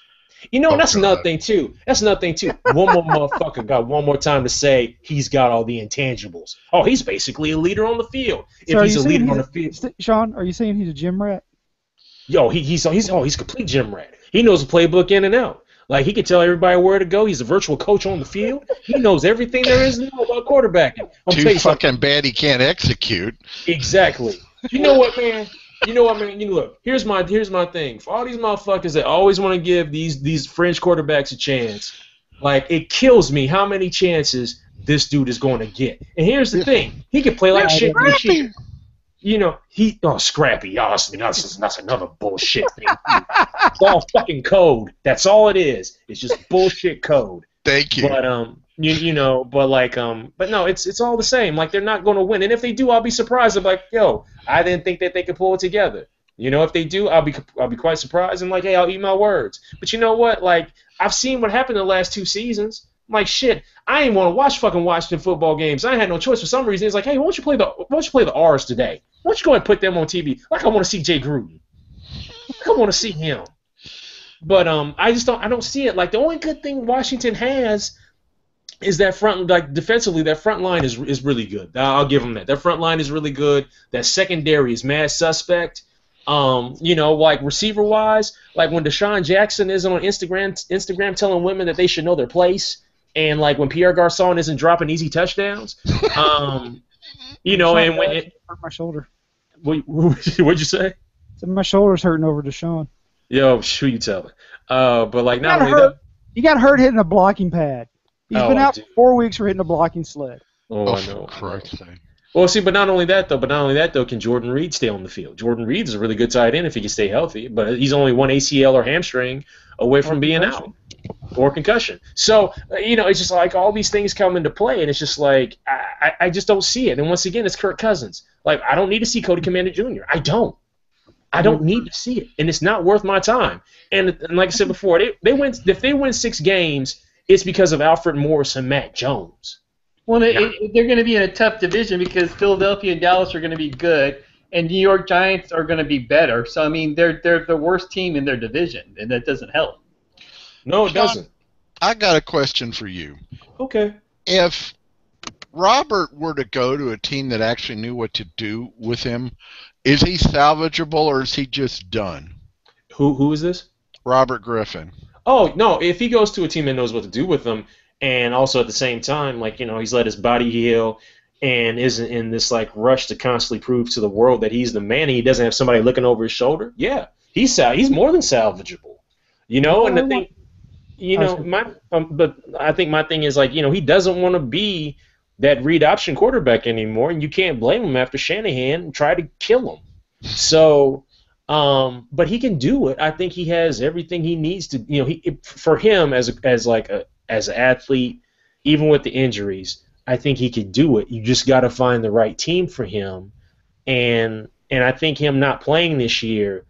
That's another thing too. One more motherfucker got one more time to say he's got all the intangibles. Oh, he's basically a leader on the field. So if he's a leader on the field, Sean, are you saying he's a gym rat? Yo, he's complete gym rat. He knows the playbook in and out. Like, he can tell everybody where to go. He's a virtual coach on the field. He knows everything there is to know about quarterbacking. Too fucking bad he can't execute. Exactly. You know what, man? Look, here's my thing. For all these motherfuckers that always want to give these fringe quarterbacks a chance, like, it kills me how many chances this dude is going to get. And here's the thing. He can play like shit this year. Scrappy. That's another bullshit thing. It's all fucking code. That's all it is. It's just bullshit code. Thank you. But but no, it's all the same. Like, they're not going to win, and if they do, I'll be surprised. I'm like, yo, I didn't think that they could pull it together. If they do, I'll be quite surprised. And like, hey, I'll eat my words. But you know what? Like, I've seen what happened in the last 2 seasons. I'm like, shit, I ain't want to watch fucking Washington football games. I had no choice for some reason. It's like, hey, why don't you play the R's today? Why don't you go ahead and put them on TV? Like, I want to see Jay Gruden. I want to see him. But I don't see it. Like, the only good thing Washington has is that defensively, that front line is really good. I'll give them that. That front line is really good. That secondary is mad suspect. Like, receiver-wise, like when Deshaun Jackson isn't on Instagram telling women that they should know their place, and like when Pierre Garçon isn't dropping easy touchdowns, and when it hurt my shoulder. What'd you say? My shoulder's hurting over Deshaun. Yo, who you telling? But like, not only that, he got hurt hitting a blocking pad. He's been out for 4 weeks for hitting a blocking sled. Oh, I know. Correct thing. Well, see, but not only that though, can Jordan Reed stay on the field? Jordan Reed's a really good tight end if he can stay healthy, but he's only one ACL or hamstring away from being out, or concussion. So, it's just like all these things come into play, and it's just like I just don't see it. And once again, it's Kirk Cousins. Like, I don't need to see Cody Commander Jr. I don't need to see it, and it's not worth my time. And like I said before, if they win 6 games, it's because of Alfred Morris and Matt Jones. Well, they're going to be in a tough division because Philadelphia and Dallas are going to be good, and New York Giants are going to be better. So, I mean, they're the worst team in their division, and that doesn't help. No, it doesn't. I got a question for you. Okay. If Robert were to go to a team that actually knew what to do with him, is he salvageable or is he just done? Who is this? Robert Griffin. Oh, no, if he goes to a team that knows what to do with him, and also at the same time, like, he's let his body heal and isn't in this, like, rush to constantly prove to the world that he's the man and he doesn't have somebody looking over his shoulder, yeah, he's more than salvageable. And the thing, but I think my thing is, like, he doesn't want to be that read option quarterback anymore, and you can't blame him after Shanahan tried to kill him. So, but he can do it. I think he has everything he needs to. For him as an athlete, even with the injuries, I think he could do it. You just got to find the right team for him, and I think him not playing this year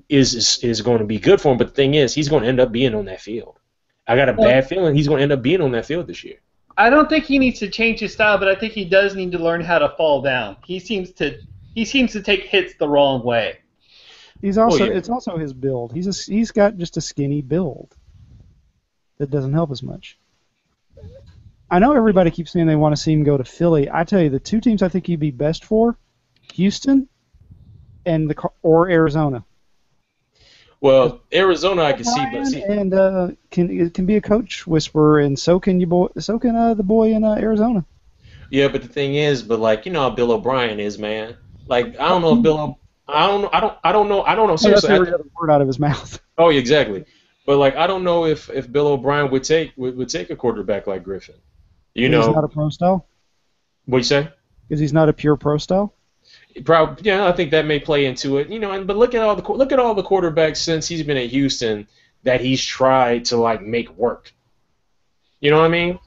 is going to be good for him. But the thing is, he's going to end up being on that field. I got a bad feeling he's going to end up being on that field this year. I don't think he needs to change his style, but I think he does need to learn how to fall down. He seems to take hits the wrong way. It's also his build. He's got just a skinny build that doesn't help as much. I know everybody keeps saying they want to see him go to Philly. I tell you, the two teams I think he'd be best for, Houston or Arizona. Well, Arizona I can see, but it can be a coach whisperer, and so can the boy in Arizona. Yeah, but the thing is, you know how Bill O'Brien is, man. Like I don't know if I don't know. Seriously, that's every other word out of his mouth. Oh, exactly. But I don't know if Bill O'Brien would take a quarterback like Griffin. He's not a pro style. What you say? Because he's not a pure pro style. Probably, yeah. I think that may play into it. But look at all the quarterbacks since he's been at Houston that he's tried to make work. You know what I mean?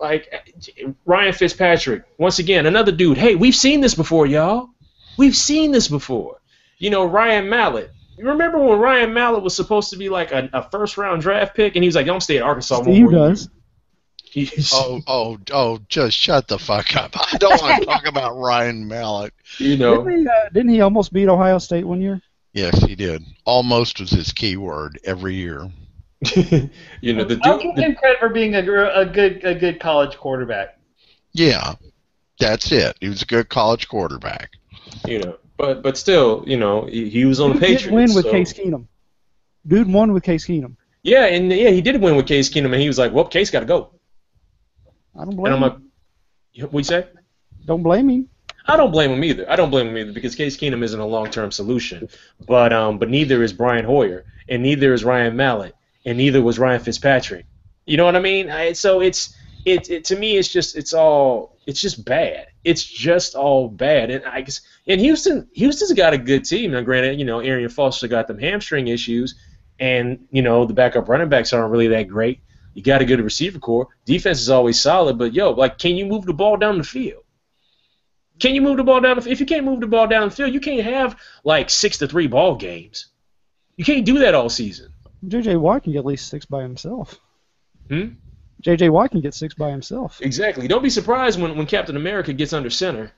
Ryan Fitzpatrick, once again, another dude. Hey, we've seen this before, y'all. We've seen this before. Ryan Mallett. You remember when Ryan Mallett was supposed to be a first-round draft pick, and he was like, "Don't stay at Arkansas." Steve does. Just shut the fuck up. I don't want to talk about Ryan Mallett. Didn't he almost beat Ohio State one year? Yes, he did. Almost was his key word every year. I'll give him credit for being a good college quarterback. Yeah, that's it. He was a good college quarterback. But still, he was on the Patriots. Dude win with Case Keenum. Dude won with Case Keenum. Yeah, he did win with Case Keenum, and he was like, "Well, Case got to go." I don't blame him. And I'm like, what you say? Don't blame him. I don't blame him either. Because Case Keenum isn't a long-term solution. But neither is Brian Hoyer, and neither is Ryan Mallett, and neither was Ryan Fitzpatrick. You know what I mean? To me, it's just bad. It's just all bad. And I guess Houston's got a good team. Now, granted, Arian Foster got them hamstring issues, and the backup running backs aren't really that great. You got a good receiver core. Defense is always solid, but can you move the ball down the field? Can you move the ball down the field? If you can't move the ball down the field, you can't have 6-3 ball games. You can't do that all season. J.J. Watt can get at least 6 by himself. J.J. Watt can get 6 by himself. Exactly. Don't be surprised when Captain America gets under center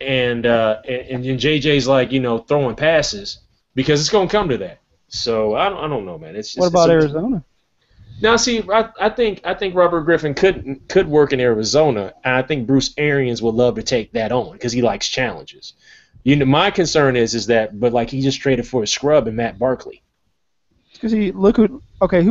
and J.J.'s throwing passes, because it's going to come to that. So I don't know, man. What about Arizona? Now, see, I think Robert Griffin could work in Arizona, and I think Bruce Arians would love to take that on because he likes challenges. My concern is that, but he just traded for a scrub and Matt Barkley. Because who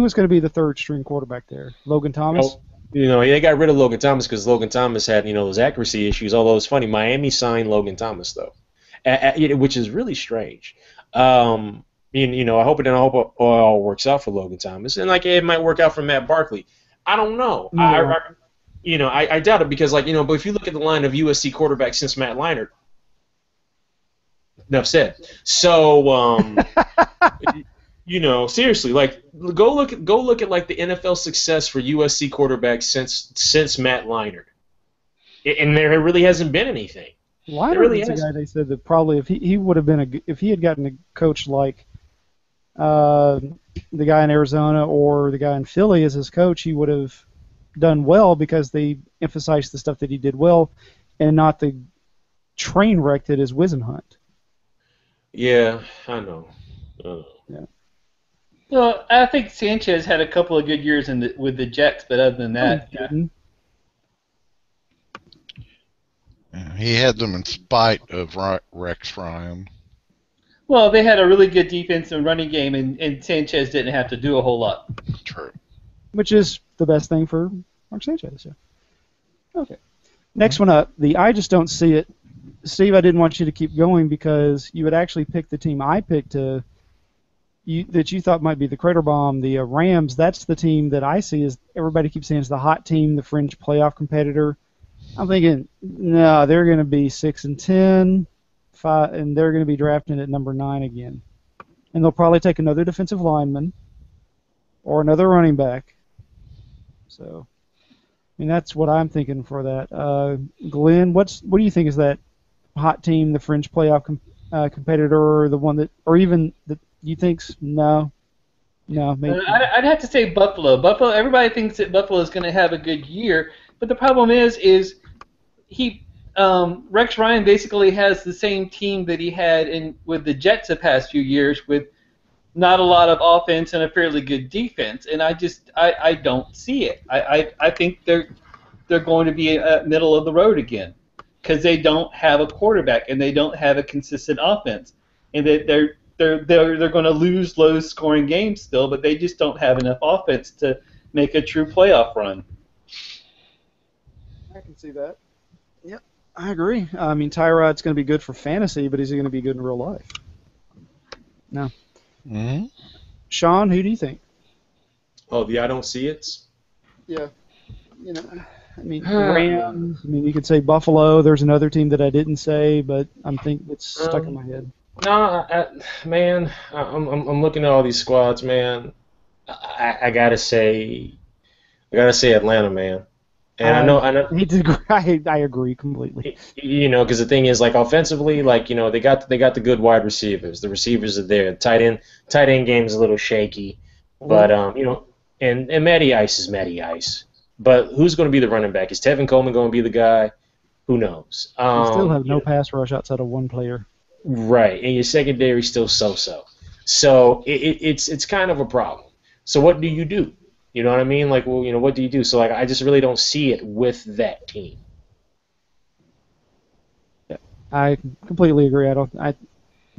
was going to be the third string quarterback there? Logan Thomas. They got rid of Logan Thomas because Logan Thomas had those accuracy issues. Although it's funny, Miami signed Logan Thomas though, which is really strange. I hope it all works out for Logan Thomas, and it might work out for Matt Barkley. I don't know. No. I doubt it because but if you look at the line of USC quarterbacks since Matt Leinart, enough said. So seriously, go look at the NFL success for USC quarterbacks since Matt Leinart, and there really hasn't been anything. Leinart is a guy they said that probably if he would have been if he had gotten a coach like the guy in Arizona or the guy in Philly as his coach, he would have done well because they emphasized the stuff that he did well and not the train wreck that is Wisenhunt. Yeah, I know. Yeah. Well, I think Sanchez had a couple of good years with the Jets, but other than that, he had them in spite of Rex Ryan. Well, they had a really good defense and running game, and Sanchez didn't have to do a whole lot. True. Which is the best thing for Mark Sanchez. Yeah. Okay. Next one up, I just don't see it. Steve, I didn't want you to keep going because you had actually picked the team I picked that you thought might be the crater bomb, the Rams. That's the team that I see as everybody keeps saying is the hot team, the fringe playoff competitor. I'm thinking, no, they're going to be 6-10, 5, and they're going to be drafting at number 9 again. And they'll probably take another defensive lineman or another running back. So, I mean, that's what I'm thinking for that. Glenn, what do you think is that hot team, the fringe playoff competitor, or the one that, or even that you think's no, maybe. I'd have to say Buffalo. Buffalo. Everybody thinks that Buffalo is going to have a good year, but the problem is Rex Ryan basically has the same team that he had with the Jets the past few years, with not a lot of offense and a fairly good defense, and I don't see it. I think they're going to be middle of the road again because they don't have a quarterback and they don't have a consistent offense, and they're going to lose low-scoring games still, but they just don't have enough offense to make a true playoff run. I can see that. Yep, I agree. I mean, Tyrod's going to be good for fantasy, but is he going to be good in real life? No. Mm-hmm. Sean, who do you think? Oh, the I don't see it. Yeah. You know, I mean, Rams. I mean, you could say Buffalo. There's another team that I didn't say, but it's stuck in my head. No, man, I'm looking at all these squads, man. I gotta say Atlanta, man. And I know. I agree completely. You know, because the thing is, like, offensively, like, you know, they got the good wide receivers. The receivers are there. Tight end game's a little shaky, but you know, and Matty Ice is Matty Ice. But who's going to be the running back? Is Tevin Coleman going to be the guy? Who knows? You still have no pass rush outside of one player. Right, and your secondary still so-so. So it's kind of a problem. So what do you do? You know what I mean? Like, well, you know, what do you do? So, like, I just really don't see it with that team. Yeah, I completely agree.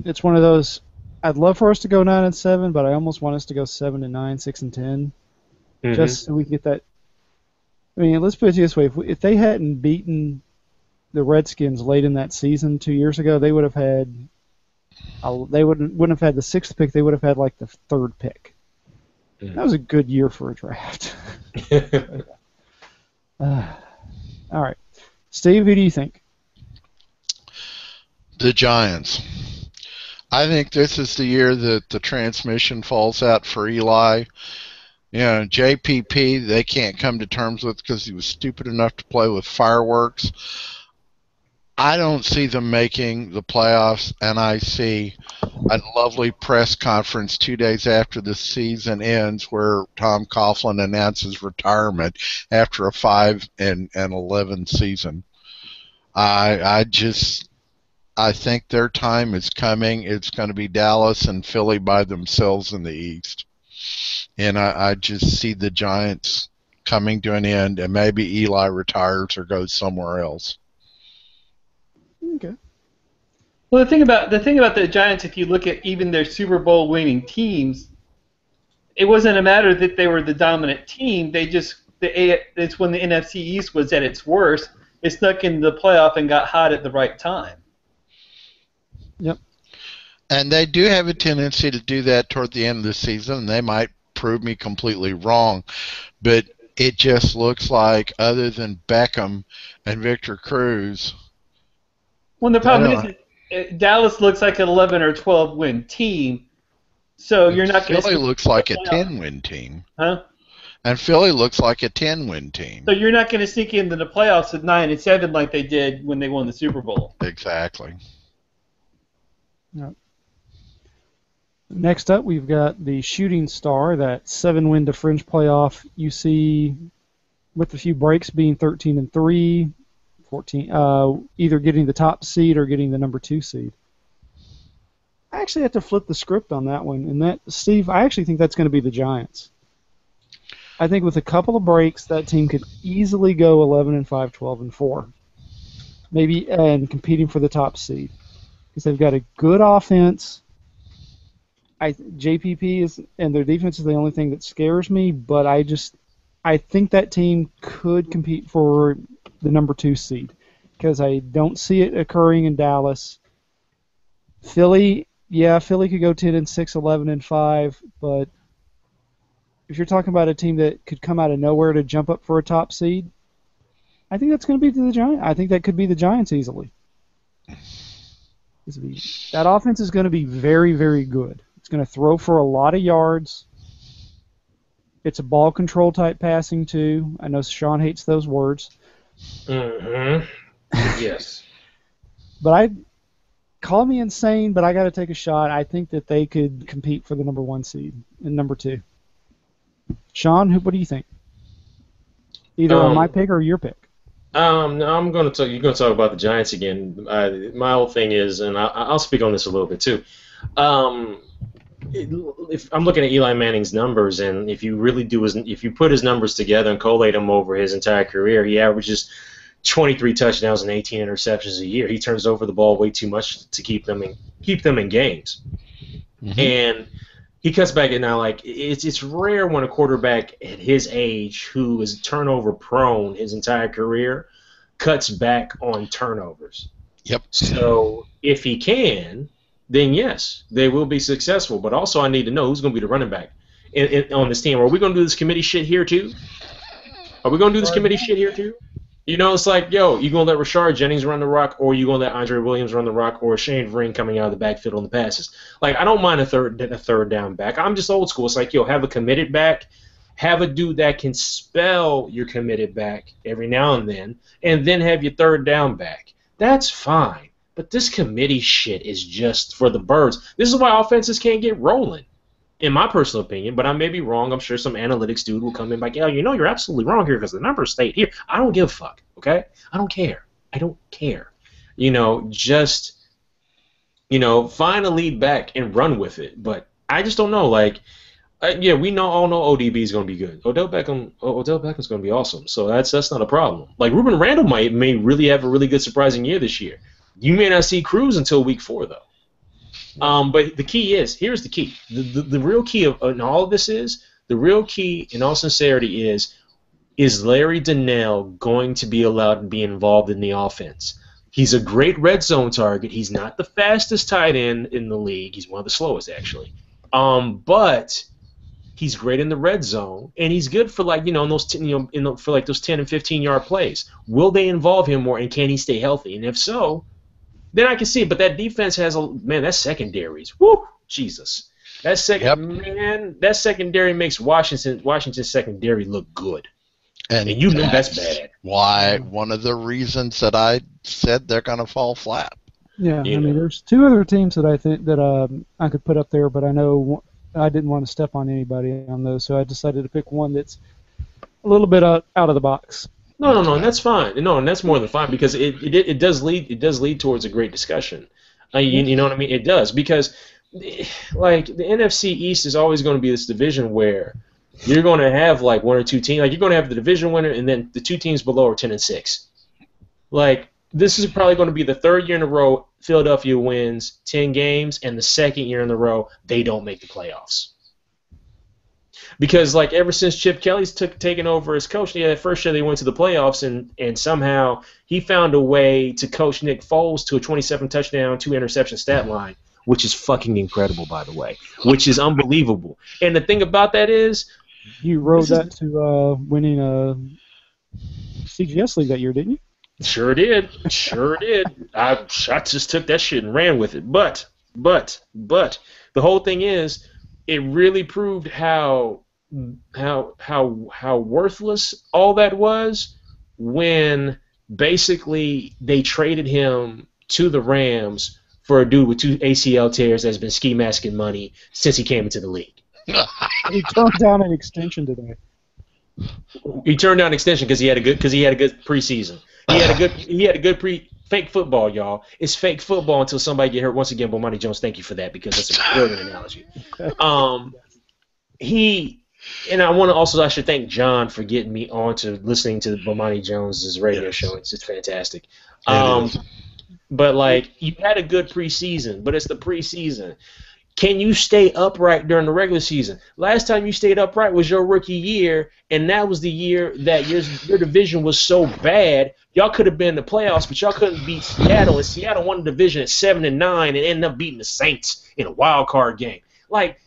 It's one of those. I'd love for us to go 9-7, but I almost want us to go 7-9, 6-10, just so we can get that. I mean, let's put it this way: if they hadn't beaten the Redskins late in that season 2 years ago, they would have had. They wouldn't have had the 6th pick. They would have had like the 3rd pick. That was a good year for a draft. All right, Steve, who do you think? The Giants. I think this is the year that the transmission falls out for Eli. You know, JPP, they can't come to terms with because he was stupid enough to play with fireworks. I don't see them making the playoffs, and I see a lovely press conference 2 days after the season ends where Tom Coughlin announces retirement after a 5-11 season. I think their time is coming. It's going to be Dallas and Philly by themselves in the East. And I just see the Giants coming to an end, and maybe Eli retires or goes somewhere else. Okay. Well, the thing about the Giants, if you look at even their Super Bowl winning teams, it wasn't a matter that they were the dominant team. It's when the NFC East was at its worst. It snuck into the playoff and got hot at the right time. Yep. And they do have a tendency to do that toward the end of the season, and they might prove me completely wrong. But it just looks like, other than Beckham and Victor Cruz. Well, the problem is Dallas looks like an 11 or 12 win team, so you're not going to. Philly looks like a 10-win team. Huh? And Philly looks like a 10-win team. So you're not going to sneak into the playoffs at 9-7 like they did when they won the Super Bowl. Exactly. Yep. Next up, we've got the shooting star, that 7-win to fringe playoff. You see, with a few breaks, being 13-3, 14, either getting the top seed or getting the number 2 seed. I actually have to flip the script on that one, and that, Steve, I actually think that's going to be the Giants. I think with a couple of breaks, that team could easily go 11-5, 12-4, maybe, and competing for the top seed because they've got a good offense. JPP is, and their defense is the only thing that scares me, but I think that team could compete for the number 2 seed because I don't see it occurring in Dallas. Philly could go 10-6, 11-5, but if you're talking about a team that could come out of nowhere to jump up for a top seed, I think that's going to be the Giants. I think that could be the Giants easily. That offense is going to be very, very good. It's going to throw for a lot of yards. It's a ball control type passing too. I know Sean hates those words. Mm-hmm. Yes. But call me insane, but I got to take a shot. I think that they could compete for the number 1 seed and number 2. Sean, what do you think? Either on my pick or your pick. No, I'm going to talk. You're going to talk about the Giants again. My whole thing is, and I'll speak on this a little bit too. If I'm looking at Eli Manning's numbers, and if you really if you put his numbers together and collate them over his entire career, he averages 23 touchdowns and 18 interceptions a year. He turns over the ball way too much to keep them in games, and he cuts back. And now, like it's rare when a quarterback at his age, who is turnover prone his entire career, cuts back on turnovers. Yep. So if he can, then yes, they will be successful. But also, I need to know who's going to be the running back on this team. Are we going to do this committee shit here too? You know, it's like, yo, you going to let Rashard Jennings run the rock, or you going to let Andre Williams run the rock, or Shane Vereen coming out of the backfield on the passes? Like, I don't mind a third down back. I'm just old school. It's like, yo, have a committed back, have a dude that can spell your committed back every now and then have your third down back. That's fine. But this committee shit is just for the birds. This is why offenses can't get rolling, in my personal opinion. But I may be wrong. I'm sure some analytics dude will come in like, yeah, you're absolutely wrong here because the numbers stayed here. I don't give a fuck, okay? I don't care. Just find a lead back and run with it. But I just don't know. Like, we all know ODB is going to be good. Odell Beckham's going to be awesome. So that's not a problem. Like, Ruben Randle may really have a really good surprising year this year. You may not see Cruz until week 4, though. But the key here's the key. The real key in all of this the real key, in all sincerity, is Larry Donnell going to be allowed to be involved in the offense? He's a great red zone target. He's not the fastest tight end in the league. He's one of the slowest, actually. But he's great in the red zone, and he's good for for those 10 and 15-yard plays. Will they involve him more, and can he stay healthy? And if so, then I can see it. But that defense has that secondaries. Woo, Jesus, that secondary makes Washington's secondary look good, and you know that's bad. Why one of the reasons that I said they're going to fall flat. Yeah, there's 2 other teams that I think that I could put up there, but I know I didn't want to step on anybody on those, so I decided to pick one that's a little bit out of the box. No, and that's fine. No, and that's more than fine because it does lead towards a great discussion. You know what I mean? It does, because like the NFC East is always going to be this division where you're going to have like 1 or 2 teams. Like, you're going to have the division winner, and then the 2 teams below are 10-6. Like, this is probably going to be the 3rd year in a row Philadelphia wins 10 games, and the 2nd year in a row they don't make the playoffs. Because, like, ever since Chip Kelly's taken over as coach, that first year they went to the playoffs, and somehow he found a way to coach Nick Foles to a 27-touchdown, 2-interception stat line, which is fucking incredible, by the way, which is unbelievable. And the thing about that is, you rode that to winning a CGS league that year, didn't you? Sure did. I just took that shit and ran with it. But the whole thing is, it really proved how worthless all that was when basically they traded him to the Rams for a dude with 2 ACL tears that's been ski masking money since he came into the league. He turned down an extension today. He turned down an extension because he had a good preseason. He had a good fake football, y'all. It's fake football until somebody get hurt. Once again, Bomani Jones, thank you for that, because that's a brilliant analogy. I should thank John for getting me on to listening to Bomani Jones' radio show. It's just fantastic. But like, you had a good preseason, but it's the preseason. Can you stay upright during the regular season? Last time you stayed upright was your rookie year, and that was the year that your division was so bad, y'all could have been in the playoffs, but y'all couldn't beat Seattle, and Seattle won the division at 7-9 and ended up beating the Saints in a wild card game. Like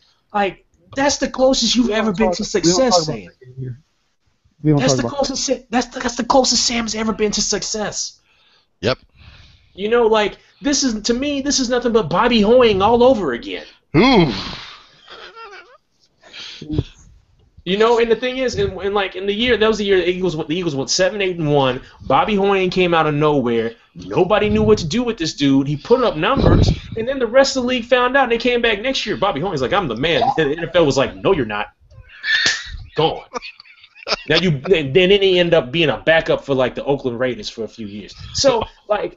that's the closest you've ever been to success, Sam. We don't That's talk the about. closest. That's the closest Sam's ever been to success. Yep. You know, like this is to me, this is nothing but Bobby Hoying all over again. Ooh. You know, and the thing is, in the year that was the year the Eagles went 7-8-1. Bobby Hoying came out of nowhere. Nobody knew what to do with this dude. He put up numbers, and then the rest of the league found out. And they came back next year. Bobby Hoying's like, I'm the man. And the NFL was like, no, you're not. Gone. Now then he ended up being a backup for like the Oakland Raiders for a few years. So and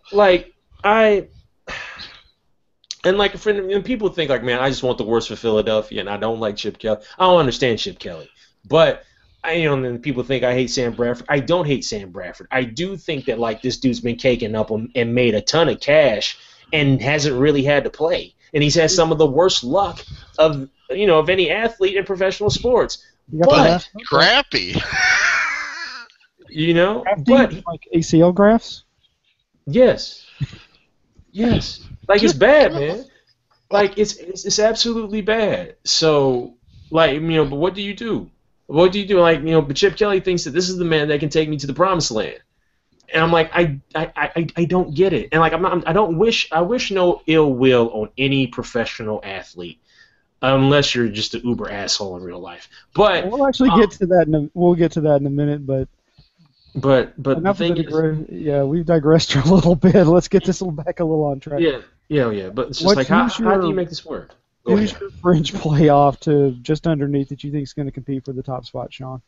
people think like, man, I just want the worst for Philadelphia, and I don't like Chip Kelly. I don't understand Chip Kelly, but and people think I hate Sam Bradford. I don't hate Sam Bradford. I do think that like this dude's been caking up and made a ton of cash and hasn't really had to play, and he's had some of the worst luck of any athlete in professional sports. But crappy. But like ACL grafts. Yes. Like it's bad, man. Like it's absolutely bad. So but what do you do? What do you do? Like but Chip Kelly thinks that this is the man that can take me to the promised land, and I'm like I don't get it. And like I wish no ill will on any professional athlete. Unless you're just an uber asshole in real life, but we'll actually get to that. We'll get to that in a minute, but the thing is, we've digressed a little bit. Let's get this back a little on track. Yeah. But it's just how do you make this work? Who's your fringe playoff to just underneath that you think is going to compete for the top spot, Sean?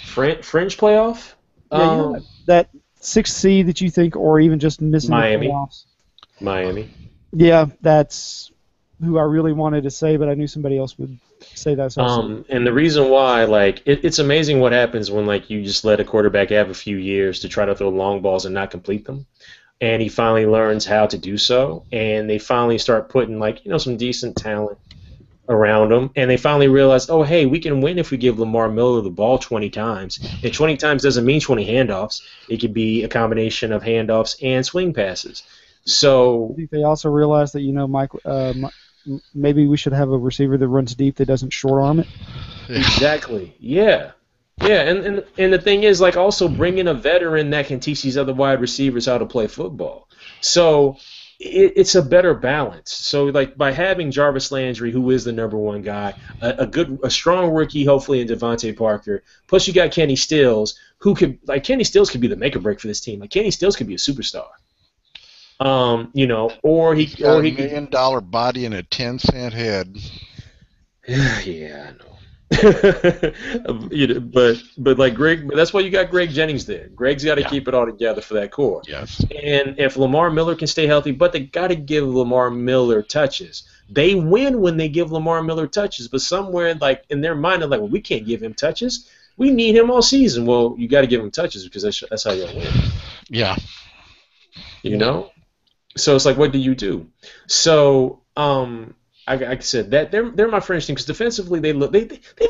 Fringe playoff? Yeah, that 6th seed that you think, or even just missing Miami. the playoffs. Miami. Yeah, that's who I really wanted to say, but I knew somebody else would say that. And the reason why, like, it's amazing what happens when, like, you just let a quarterback have a few years to try to throw long balls and not complete them. And he finally learns how to do so, and they finally start putting, like, some decent talent around him, and they finally realize, oh, hey, we can win if we give Lamar Miller the ball 20 times. And 20 times doesn't mean 20 handoffs. It could be a combination of handoffs and swing passes. So I think they also realized that, Mike, maybe we should have a receiver that runs deep that doesn't short arm it. Exactly. Yeah. And the thing is, like, also bring in a veteran that can teach these other wide receivers how to play football. So it's a better balance. So, like, by having Jarvis Landry, who is the number one guy, a strong rookie, hopefully, in Devontae Parker, plus you got Kenny Stills, Kenny Stills could be the make or break for this team. Like, Kenny Stills could be a superstar. Or he got $1 million body and a 10-cent head. Yeah, I know. But like Greg, that's why you got Greg Jennings there. Greg's got to keep it all together for that core. Yes. And if Lamar Miller can stay healthy, but they got to give Lamar Miller touches. They win when they give Lamar Miller touches, but somewhere like in their mind, they're like, well, we can't give him touches. We need him all season. Well, you got to give him touches because that's how you win. Yeah. So it's like, what do you do? So, like I said, that they're my French team because defensively they've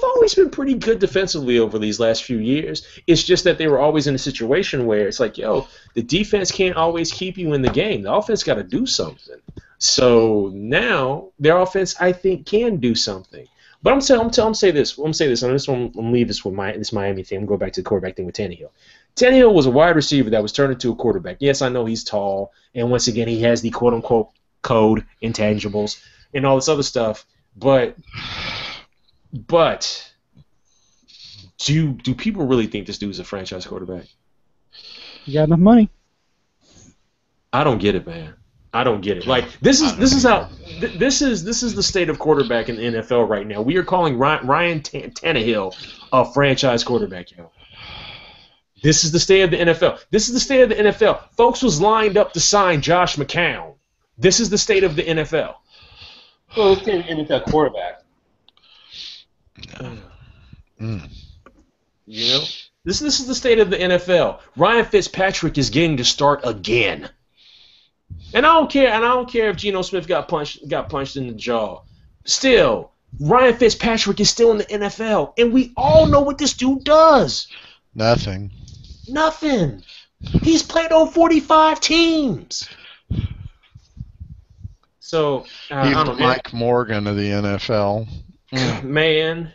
always been pretty good defensively over these last few years. It's just that they were always in a situation where it's like, the defense can't always keep you in the game. The offense got to do something. So now their offense, I think, can do something. But I'm say this. I'm just going to leave this with this Miami thing. I'm going to go back to the quarterback thing with Tannehill. Tannehill was a wide receiver that was turned into a quarterback. Yes, I know he's tall, and once again, he has the quote-unquote code intangibles and all this other stuff. But do people really think this dude's a franchise quarterback? You got enough money. I don't get it, man. I don't get it. Like this is the state of quarterback in the NFL right now. We are calling Ryan Tannehill a franchise quarterback, This is the state of the NFL. This is the state of the NFL. Folks was lined up to sign Josh McCown. This is the state of the NFL. Well, it's an NFL quarterback. This is the state of the NFL. Ryan Fitzpatrick is getting to start again. And I don't care if Geno Smith got punched in the jaw. Still, Ryan Fitzpatrick is still in the NFL, and we all know what this dude does. Nothing. He's played on 45 teams. So he's the Mike Morgan of the NFL. Man,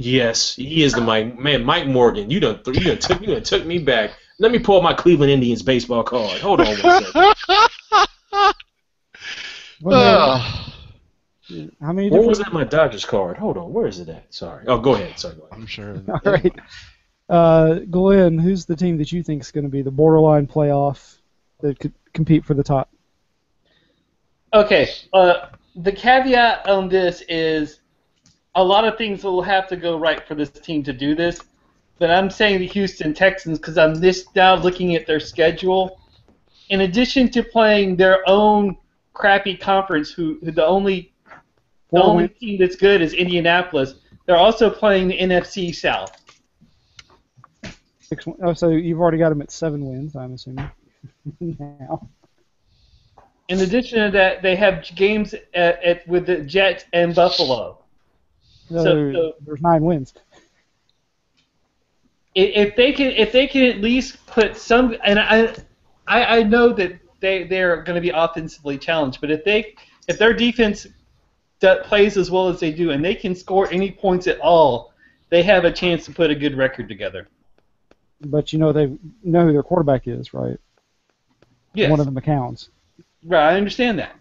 Yes, he is the Mike. Man, Mike Morgan, you done took me back. Let me pull up my Cleveland Indians baseball card. Hold on one second. How many What different? was that? My Dodgers card. Hold on, where is it at? Sorry. Oh, go ahead. Sorry, go ahead. I'm sure. All right. Glenn, who's the team that you think is going to be the borderline playoff that could compete for the top? Okay. The caveat on this is a lot of things will have to go right for this team to do this. But I'm saying the Houston Texans because I'm just now looking at their schedule. In addition to playing their own crappy conference, who the only team that's good is Indianapolis, they're also playing the NFC South. So you've already got them at 7 wins, I'm assuming. Now. In addition to that, they have games with the Jets and Buffalo. So there's 9 wins. If they can at least put some, and I know that they're going to be offensively challenged, but if their defense plays as well as they do and they can score any points at all, they have a chance to put a good record together. But they know who their quarterback is, right? Yes. One of the McCowns. Right, I understand that.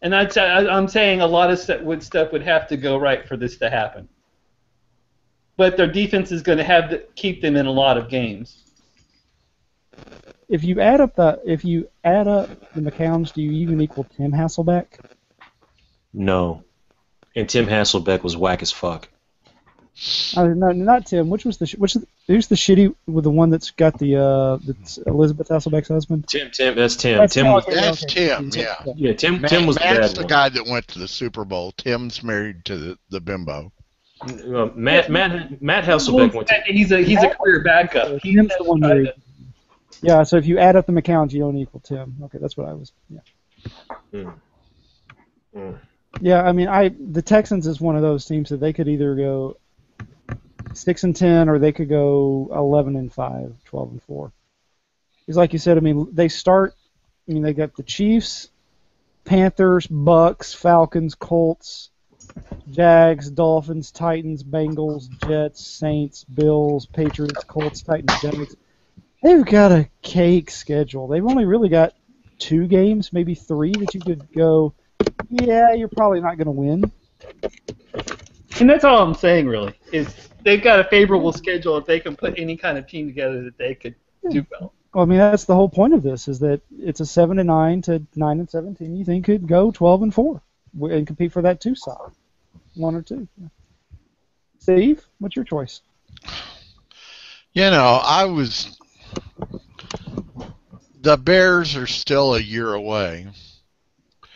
And I'm saying a lot of stuff would have to go right for this to happen. But their defense is going to have to keep them in a lot of games. If you add up the McCowns, do you even equal Tim Hasselbeck? No. And Tim Hasselbeck was whack as fuck. No, not Tim. Who's the shitty with the one that's got that's Elizabeth Hasselbeck's husband? Tim. That's Tim. That's Tim. Yeah. Yeah. Tim was the bad Matt's the one. guy that went to the Super Bowl. Tim's married to the bimbo. Matt Hasselbeck went to. He's a career backup. Tim's the one married. Yeah. So if you add up the McCowns, you don't equal Tim. Okay, that's what I was. Yeah. Yeah. I mean, the Texans is one of those teams that they could either go 6-10, or they could go 11-5, 12-4. Because, like you said, I mean, they got the Chiefs, Panthers, Bucks, Falcons, Colts, Jags, Dolphins, Titans, Bengals, Jets, Saints, Bills, Patriots, Colts, Titans, Jags. They've got a cake schedule. They've only really got 2 games, maybe 3, that you could go, yeah, you're probably not going to win. And that's all I'm saying, really, is they've got a favorable schedule if they can put any kind of team together that they could do well. Well, I mean, that's the whole point of this, is that it's a 7-9 to 9-7 team you think could go 12-4 and compete for that 2 spot. 1 or 2. Steve, what's your choice? The Bears are still a year away.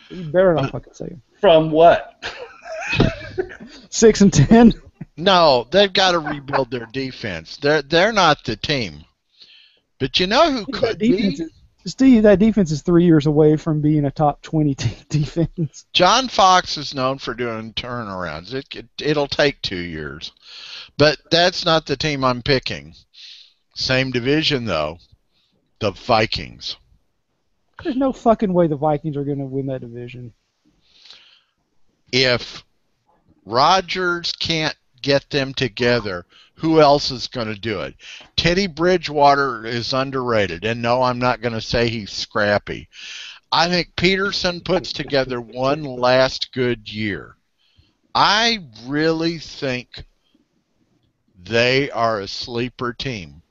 You better not fucking say them. From what? 6-10. No, they've got to rebuild their defense. They're not the team. But you know who could be? Steve, that defense is 3 years away from being a top 20 defense. John Fox is known for doing turnarounds. It'll take 2 years. But that's not the team I'm picking. Same division, though. The Vikings. There's no fucking way the Vikings are going to win that division. If Rodgers can't get them together, who else is going to do it? Teddy Bridgewater is underrated, and no, I'm not going to say he's scrappy. I think Peterson puts together one last good year. I really think they are a sleeper team.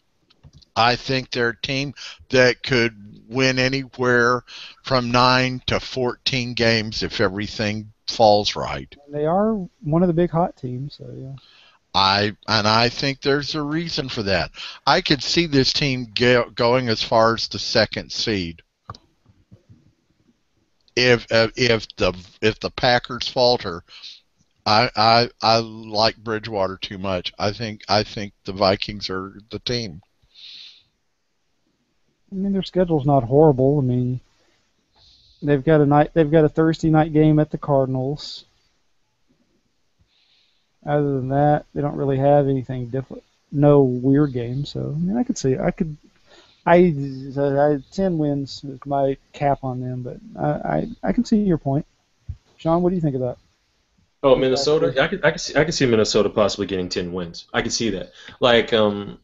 I think they're a team that could win anywhere from 9 to 14 games if everything falls right. They are one of the big hot teams, so yeah. I think there's a reason for that. I could see this team going as far as the 2nd seed. If the Packers falter, I like Bridgewater too much. I think the Vikings are the team. I mean, their schedule's not horrible. I mean, they've got a Thursday night game at the Cardinals. Other than that, they don't really have anything different. No weird games. So I mean, I could see. 10 wins is my cap on them, but I can see your point. Sean, what do you think of that? Oh, Minnesota. I could see Minnesota possibly getting 10 wins. I could see that. Like, the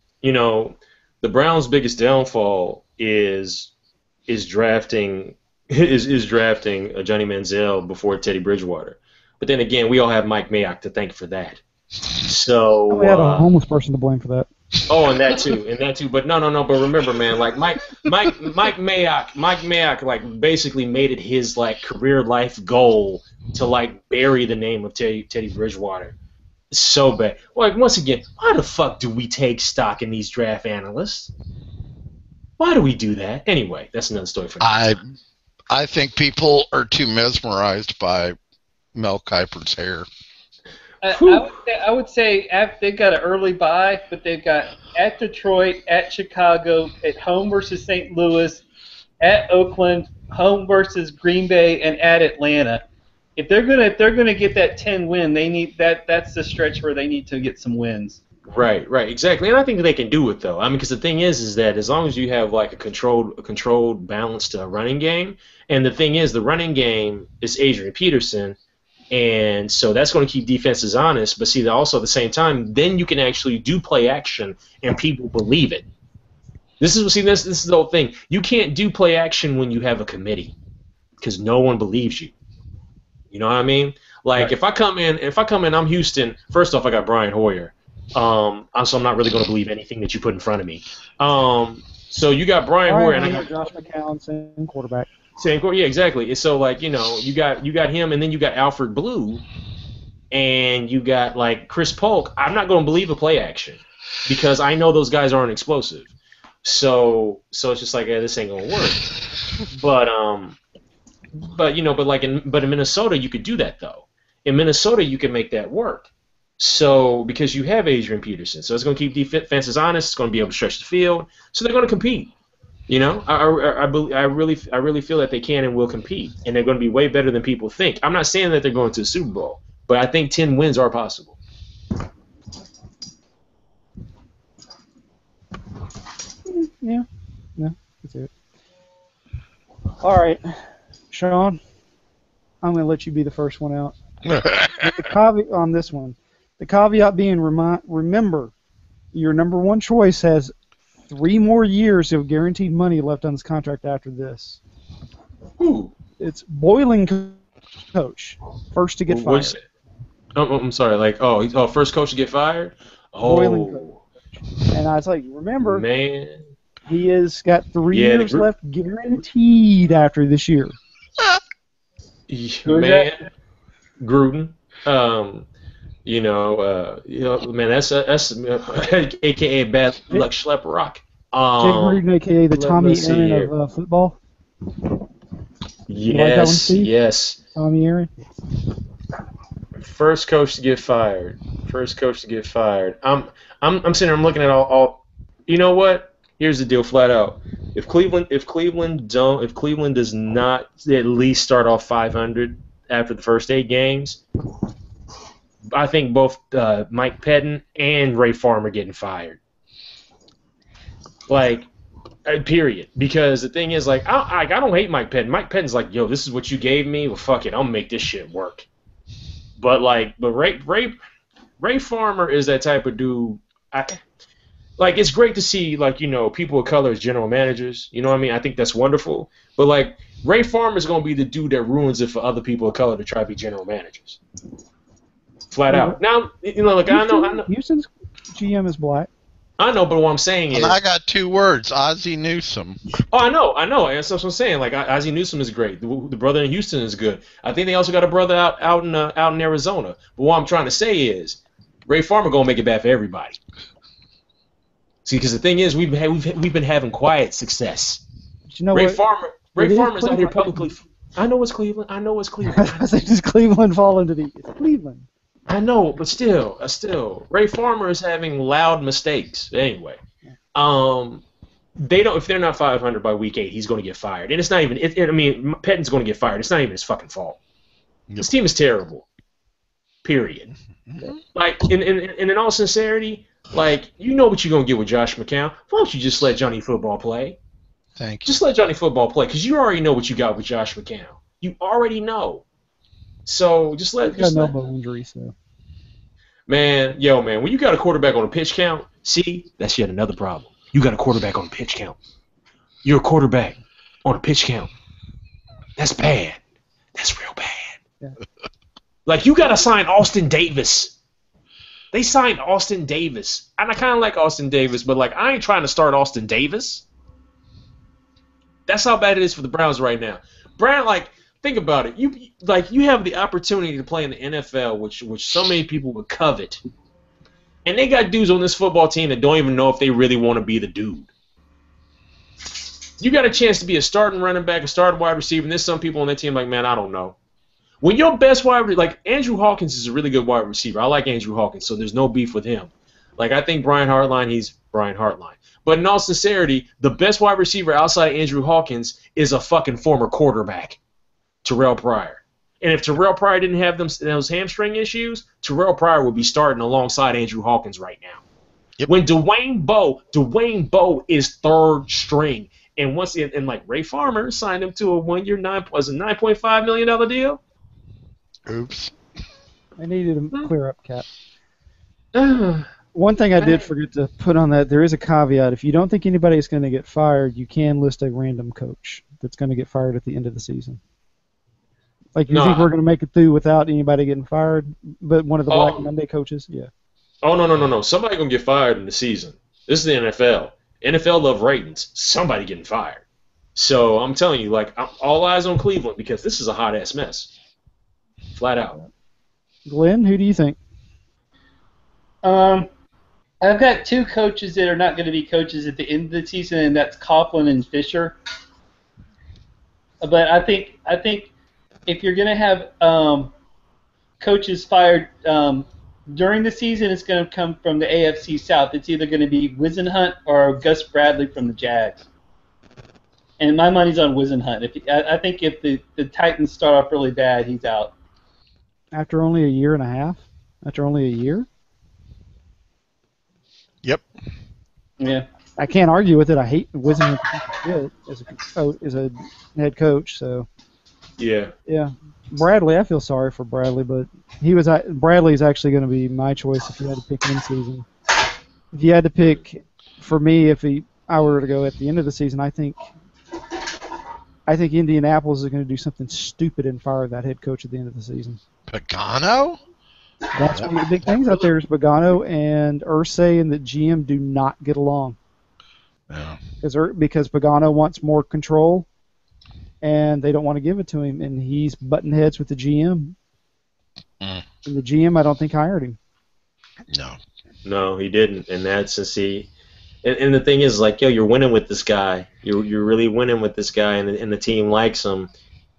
Browns' biggest downfall is drafting is drafting Johnny Manziel before Teddy Bridgewater. But then again, we all have Mike Mayock to thank for that. So we had a homeless person to blame for that. Oh, and that too. But no. But remember, man, like Mike Mayock, like basically made it his like career life goal to like bury the name of Teddy Bridgewater. It's so bad. Like once again, why the fuck do we take stock in these draft analysts? Why do we do that? Anyway, that's another story for another time. I think people are too mesmerized by Mel Kiper's hair. I would say they've got an early bye, but they've got at Detroit, at Chicago, at home versus St. Louis, at Oakland, home versus Green Bay, and at Atlanta. If they're gonna get that 10 win, they need that's the stretch where they need to get some wins. Right, exactly, and I think they can do it though. I mean, because the thing is that as long as you have like a controlled, balanced running game, and the thing is, the running game is Adrian Peterson. And so that's going to keep defenses honest. But see, also at the same time, then you can actually do play action, and people believe it. This is the whole thing. You can't do play action when you have a committee, because no one believes you. You know what I mean? Like right. if I come in, I'm Houston. First off, I got Brian Hoyer. So I'm not really going to believe anything that you put in front of me. So you got Brian Hoyer, and I got Josh McCown, same quarterback. Yeah, exactly. And so like, you got him, and then you got Alfred Blue, and you got like Chris Polk. I'm not going to believe a play action because I know those guys aren't explosive. So it's just like this ain't gonna work. But in Minnesota you could do that though. In Minnesota you can make that work. So because you have Adrian Peterson, so it's going to keep defenses honest. It's going to be able to stretch the field. So they're going to compete. I really feel that they can and will compete, and they're going to be way better than people think. I'm not saying that they're going to the Super Bowl, but I think 10 wins are possible. Yeah, that's it. All right, Sean, I'm going to let you be the first one out. With the caveat on this one, the caveat being, remember, your number one choice has 3 more years of guaranteed money left on his contract after this. Ooh. It's boiling coach, first to get fired. I'm sorry. Like, first coach to get fired. Boiling coach. And I was like, remember, man, he has got 3 years left guaranteed after this year. Man, Gruden. Man, that's AKA Bad Luck Schlepperock. Jake Gruden, AKA the Tommy Aaron of football. Yes. Tommy Aaron. First coach to get fired. I'm sitting there, I'm looking at all. You know what? Here's the deal, flat out. If Cleveland does not at least start off 500 after the first 8 games, I think both Mike Pettin and Ray Farmer getting fired. Like, period. Because the thing is, like, I don't hate Mike Pettin. Mike Pettin's like, yo, this is what you gave me. Well, fuck it, I'll make this shit work. But Ray Farmer is that type of dude. It's great to see, people of color as general managers. You know what I mean? I think that's wonderful. But, Ray Farmer is going to be the dude that ruins it for other people of color to try to be general managers. Flat out. Now, I know. Houston's GM is black. I know, but what I'm saying is... I got 2 words, Ozzie Newsome. Oh, I know. That's what I'm saying. Like, Ozzie Newsome is great. The brother in Houston is good. I think they also got a brother out in Arizona. But what I'm trying to say is, Ray Farmer going to make it bad for everybody. See, because the thing is, we've been having quiet success. But you know Ray Farmer's out here publicly... I know it's Cleveland. Does Cleveland fall into the... It's Cleveland. I know, but still, Ray Farmer is having loud mistakes. Anyway, if they're not 500 by week 8, he's going to get fired, and it's not even. Pettin's going to get fired. It's not even his fucking fault. Yep. This team is terrible. Period. Mm-hmm. Like, in all sincerity, you know what you're going to get with Josh McCown. Why don't you just let Johnny Football play? Thank you. Just let Johnny Football play, because you already know what you got with Josh McCown. You already know. So just let. He's got an elbow injury, so. Man, when you got a quarterback on a pitch count, see, that's yet another problem. You got a quarterback on a pitch count. You're a quarterback on a pitch count. That's bad. That's real bad. Yeah. Like, you got to sign Austin Davis. They signed Austin Davis. And I kind of like Austin Davis, but, like, I ain't trying to start Austin Davis. That's how bad it is for the Browns right now. Brown, like, think about it. You have the opportunity to play in the NFL, which so many people would covet. And they got dudes on this football team that don't even know if they really want to be the dude. You got a chance to be a starting running back, a starting wide receiver, and there's some people on that team like, man, I don't know. When your best like Andrew Hawkins is a really good wide receiver. I like Andrew Hawkins, so there's no beef with him. Like, I think Brian Hartline, he's Brian Hartline. But in all sincerity, the best wide receiver outside Andrew Hawkins is a fucking former quarterback, Terrell Pryor. And if Terrell Pryor didn't have those hamstring issues, Terrell Pryor would be starting alongside Andrew Hawkins right now. Yep. When Dwayne Bowe is third string. And like Ray Farmer signed him to a 1-year, $9.5 million deal. Oops. I needed to clear up, Cap. One thing I did forget to put on that, there is a caveat. If you don't think anybody is going to get fired, you can list a random coach that's going to get fired at the end of the season. Like, you think we're going to make it through without anybody getting fired? But one of the Black Monday coaches? Yeah. Oh, no. Somebody going to get fired in the season. This is the NFL. NFL love ratings. Somebody getting fired. So I'm telling you, like, all eyes on Cleveland because this is a hot-ass mess. Flat out. Glenn, who do you think? I've got two coaches that are not going to be coaches at the end of the season, and that's Coughlin and Fisher. But I think if you're going to have coaches fired during the season, it's going to come from the AFC South. It's either going to be Wisenhunt or Gus Bradley from the Jags. And my money's on Wisenhunt. I think if the Titans start off really bad, he's out. After only a year and a half? After only a year? Yep. Yeah. I can't argue with it. I hate Wisenhunt as a head coach. So. Yeah. Yeah. Bradley, I feel sorry for Bradley, but Bradley's actually going to be my choice if you had to pick in season. If you had to pick, for me, I were to go at the end of the season, I think Indianapolis is going to do something stupid and fire that head coach at the end of the season. Pagano? That's one of the big things out there is Pagano and Irsay and the GM do not get along. Yeah. Because Pagano wants more control, and they don't want to give it to him, and he's butting heads with the GM. And the GM, I don't think, hired him. No. No, he didn't, and that's and the thing is, like, you're winning with this guy. You're really winning with this guy, and the team likes him.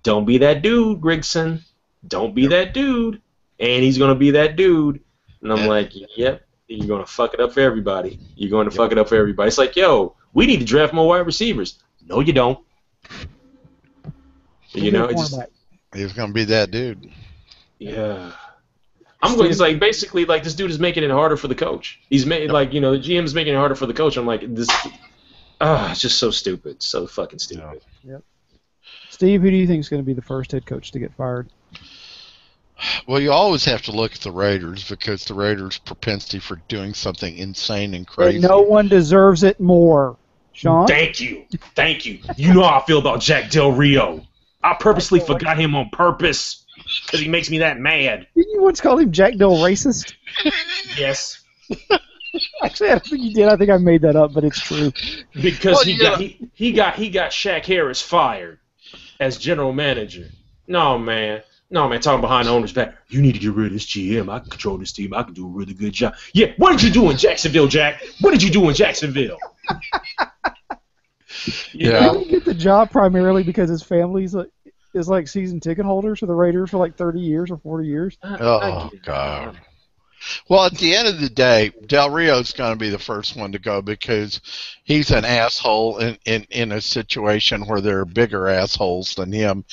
Don't be that dude, Grigson. Don't be that dude. And he's going to be that dude. And I'm like, yep, you're going to fuck it up for everybody. You're going to fuck it up for everybody. It's like, we need to draft more wide receivers. No, you don't. You know, he's going to be that dude. Yeah. It's like, basically, like, this dude is making it harder for the coach. He's the GM is making it harder for the coach. I'm like, it's just so stupid. So fucking stupid. Yep. Steve, who do you think is going to be the first head coach to get fired? Well, you always have to look at the Raiders because the Raiders' propensity for doing something insane and crazy. But no one deserves it more. Sean? Thank you. You know how I feel about Jack Del Rio. I purposely forgot him on purpose because he makes me that mad. Didn't you once call him Jack Del Racist? Yes. Actually, I don't think you did. I think I made that up, but it's true. Because he got Shaq Harris fired as general manager. No, man, talking behind the owner's back. You need to get rid of this GM. I can control this team. I can do a really good job. Yeah, what did you do in Jacksonville, Jack? What did you do in Jacksonville? He didn't get the job primarily because his family is like season ticket holders for the Raiders for like 30 years or 40 years. Oh, God. Well, at the end of the day, Del Rio's going to be the first one to go because he's an asshole in a situation where there are bigger assholes than him.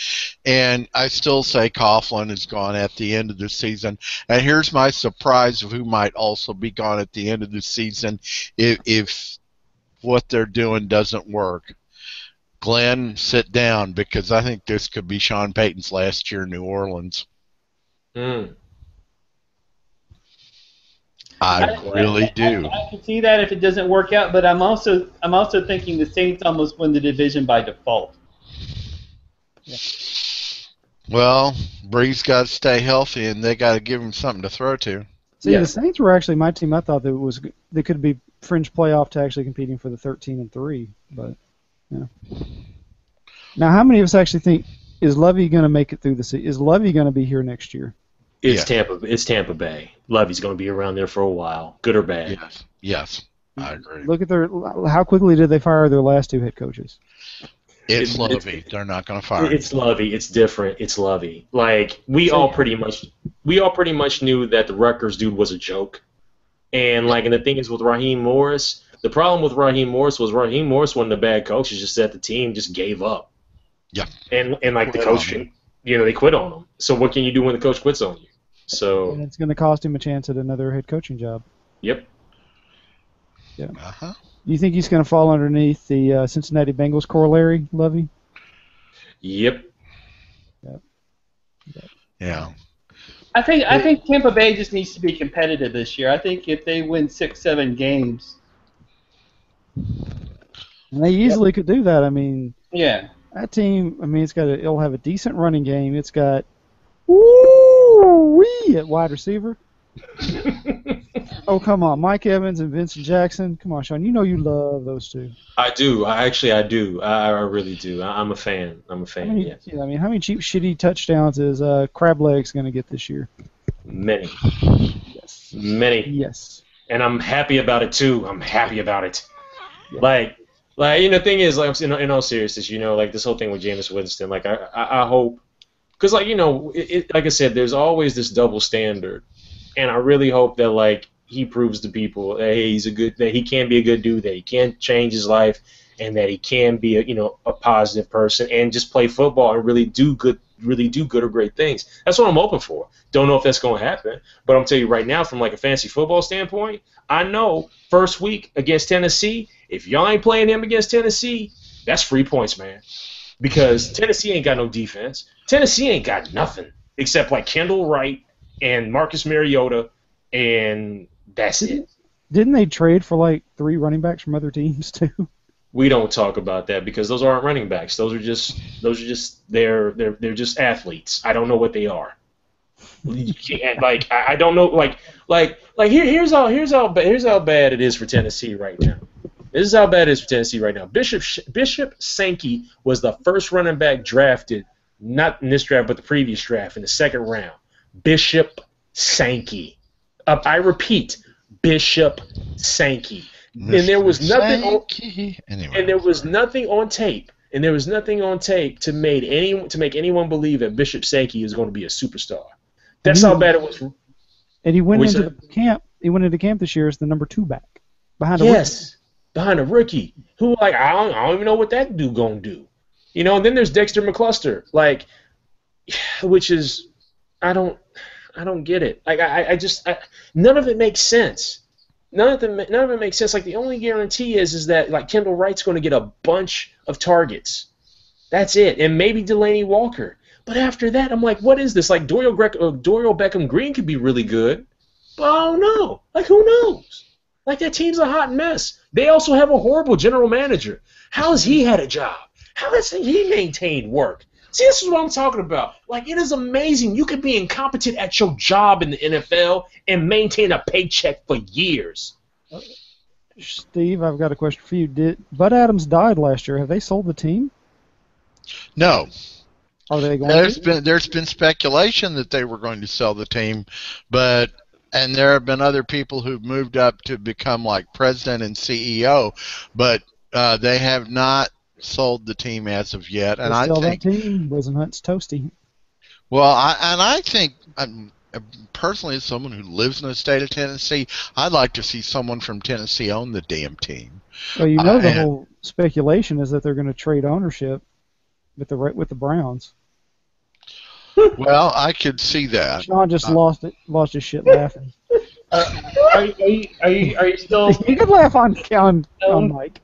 And I still say Coughlin is gone at the end of the season. And here's my surprise of who might also be gone at the end of the season if what they're doing doesn't work. Glenn, sit down because I think this could be Sean Payton's last year in New Orleans. Mm. I really do. I can see that if it doesn't work out, but I'm also thinking the Saints almost win the division by default. Yeah. Well, Bree's got to stay healthy, and they got to give him something to throw to. See, the Saints were actually my team. I thought that they could be fringe playoff to actually competing for the 13-3, but yeah. Now, how many of us actually think is Lovey going to make it through the season? Is Lovey going to be here next year? It's Tampa Bay. Lovey's going to be around there for a while, good or bad. Yes, I agree. Look at how quickly did they fire their last two head coaches? It's Lovey. They're not going to fire him. It's Lovey. It's different. It's Lovey. Like we all pretty much knew that the Rutgers dude was a joke, and and the thing is with Raheem Morris, the problem with Raheem Morris wasn't a bad coach. It's just that the team just gave up. Yeah. And the coach, they quit on him. So what can you do when the coach quits on you? So. And it's going to cost him a chance at another head coaching job. Yep. Yeah. Uh-huh. Do you think he's going to fall underneath the Cincinnati Bengals corollary, Lovey? Yep. Yeah. I think Tampa Bay just needs to be competitive this year. I think if they win 6-7 games, and they easily could do that. I mean, yeah, that team. I mean, it'll have a decent running game. It's got woo-wee at wide receiver. Oh, come on. Mike Evans and Vincent Jackson. Come on, Sean. You know you love those two. I do. I do. I really do. I'm a fan. Yes. Yeah, I mean, how many cheap, shitty touchdowns is Crablegs going to get this year? Many. Yes. Many. Yes. And I'm happy about it, too. I'm happy about it. Yeah. The thing is, in all seriousness, this whole thing with Jameis Winston, I hope, because, like I said, there's always this double standard. And I really hope that he proves to people that that he can be a good dude, that he can change his life, and that he can be a positive person and just play football and really do good or great things. That's what I'm hoping for. Don't know if that's going to happen, but I'm telling you right now, from a fantasy football standpoint, I know first week against Tennessee, if y'all ain't playing him against Tennessee, that's free points, man. Because Tennessee ain't got no defense. Tennessee ain't got nothing except Kendall Wright and Marcus Mariota, and that's it. Didn't they trade for 3 running backs from other teams too? We don't talk about that because those aren't running backs. They're just athletes. I don't know what they are. I don't know. Here's how bad it is for Tennessee right now. This is how bad it is for Tennessee right now. Bishop Sankey was the first running back drafted, not in this draft but the previous draft, in the second round. Bishop Sankey. I repeat, Bishop Sankey. And there was nothing on tape. And there was nothing on tape to make anyone believe that Bishop Sankey is going to be a superstar. That's how bad it was. And he went into camp. He went into camp this year as the number 2 back behind a rookie who I don't even know what that dude gonna do. And then there's Dexter McCluster, which is I don't get it. None of it makes sense. None of it makes sense. The only guarantee is that Kendall Wright's going to get a bunch of targets. That's it, and maybe Delaney Walker. But after that, I'm what is this? Dorial Beckham Green could be really good, but I don't know. Who knows? That team's a hot mess. They also have a horrible general manager. How has he had a job? How has he maintained work? See, this is what I'm talking about. It is amazing. You could be incompetent at your job in the NFL and maintain a paycheck for years. Steve, I've got a question for you. Bud Adams died last year. Have they sold the team? No. Are they going There's been speculation that they were going to sell the team, and there have been other people who've moved up to become president and CEO, but they have not sold the team as of yet, and I think that team wasn't Hunt's toasty. Well, I think personally, as someone who lives in the state of Tennessee, I'd like to see someone from Tennessee own the damn team. Well, the whole speculation is that they're going to trade ownership with the Browns. Well, I could see that. Sean just lost his shit laughing. Are you still? You can laugh on Mike.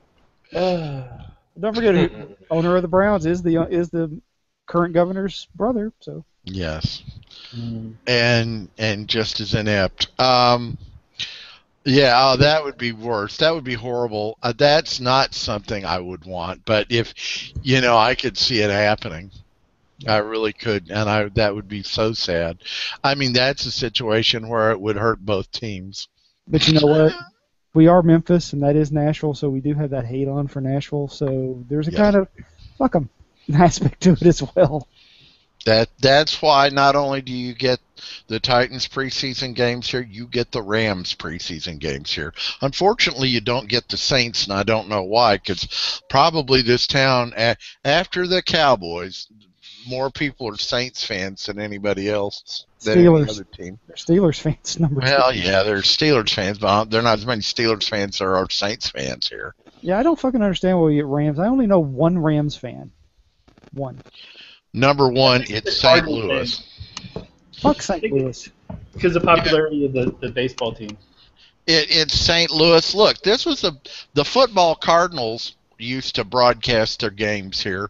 Don't forget, owner of the Browns is the current governor's brother. So yes, and just as inept. Yeah, oh, that would be worse. That would be horrible. That's not something I would want. But if, I could see it happening. I really could, and that would be so sad. I mean, that's a situation where it would hurt both teams. But you know what? We are Memphis, and that is Nashville, so we do have that hate on for Nashville. So there's a kind of fuck 'em aspect to it as well. That's why not only do you get the Titans preseason games here, you get the Rams preseason games here. Unfortunately, you don't get the Saints, and I don't know why, because probably this town, after the Cowboys, more people are Saints fans than anybody else. Than any other team. They're Steelers fans, number 2. Well, yeah, they're Steelers fans, but they're not as many Steelers fans as there are Saints fans here. Yeah, I don't fucking understand why we get Rams. I only know one Rams fan. One. Number 1, it's St. Louis. Fuck St. Louis. Because of the popularity of the baseball team. It's St. Louis. Look, this was the football Cardinals used to broadcast their games here,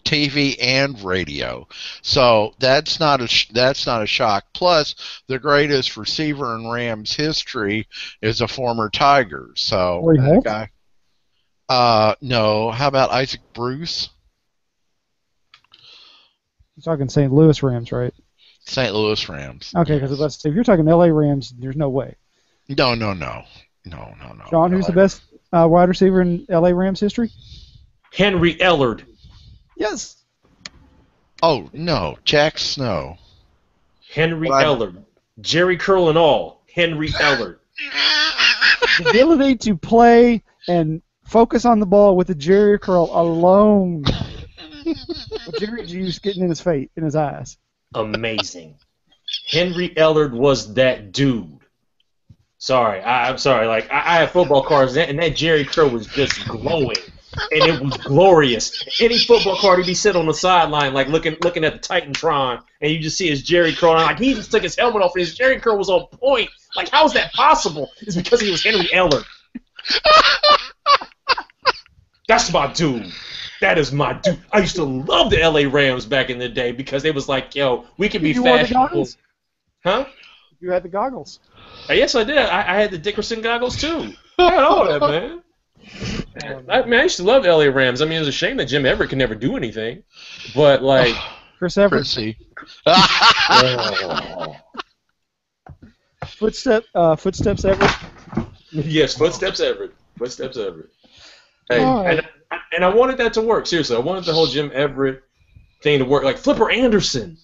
TV and radio. So that's not a shock. Plus, the greatest receiver in Rams history is a former Tiger. So that guy. No. How about Isaac Bruce? You're talking St. Louis Rams, right? St. Louis Rams. Okay, because if you're talking LA Rams, there's no way. No. Sean, who's the best wide receiver in LA Rams history? Henry Ellard. Yes. Oh, no. Jack Snow. Henry Ellard. Jerry Curl and all. Henry Ellard. The ability to play and focus on the ball with the Jerry curl alone. With Jerry juice getting in his face, in his eyes. Amazing. Henry Ellard was that dude. Sorry, I'm sorry. Like I have football cards, and that Jerry curl was just glowing, and it was glorious. Any football card, he'd be sitting on the sideline, like looking at the Titantron, and you just see his Jerry curl. And like he just took his helmet off, and his Jerry curl was on point. Like how is that possible? It's because he was Henry Ellard. That's my dude. That is my dude. I used to love the LA Rams back in the day because they was like, yo, we can be fashionable. Huh? You had the goggles. Yes, I did. I had the Dickerson goggles too. I had all that, man. I used to love the LA Rams. I mean, it was a shame that Jim Everett could never do anything. But, like... Chris Everett. Chrissy. Footsteps Everett. Yes, Footsteps Everett. Footsteps Everett. Hey, right. and I wanted that to work. Seriously, I wanted the whole Jim Everett thing to work. Like, Flipper Anderson.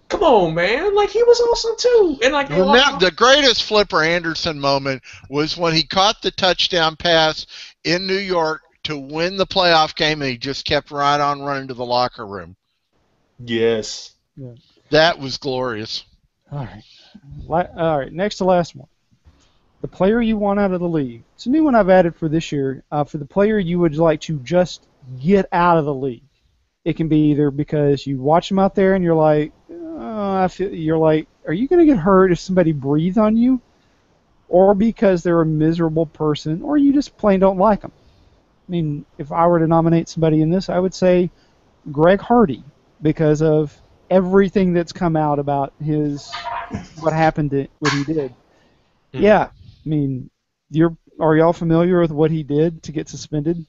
Come on, man. Like, he was awesome, too. And like, the greatest Flipper Anderson moment was when he caught the touchdown pass in New York to win the playoff game, and he just kept right on running to the locker room. Yes. Yeah. That was glorious. All right. Next to last one. The player you want out of the league. It's a new one I've added for this year. For the player you would like to just get out of the league. It can be either because you watch them out there and you're like, are you going to get hurt if somebody breathes on you? Or because they're a miserable person, or you just plain don't like them. I mean, if I were to nominate somebody in this, I would say Greg Hardy, because of everything that's come out about what he did. Hmm. Yeah, I mean, are y'all familiar with what he did to get suspended?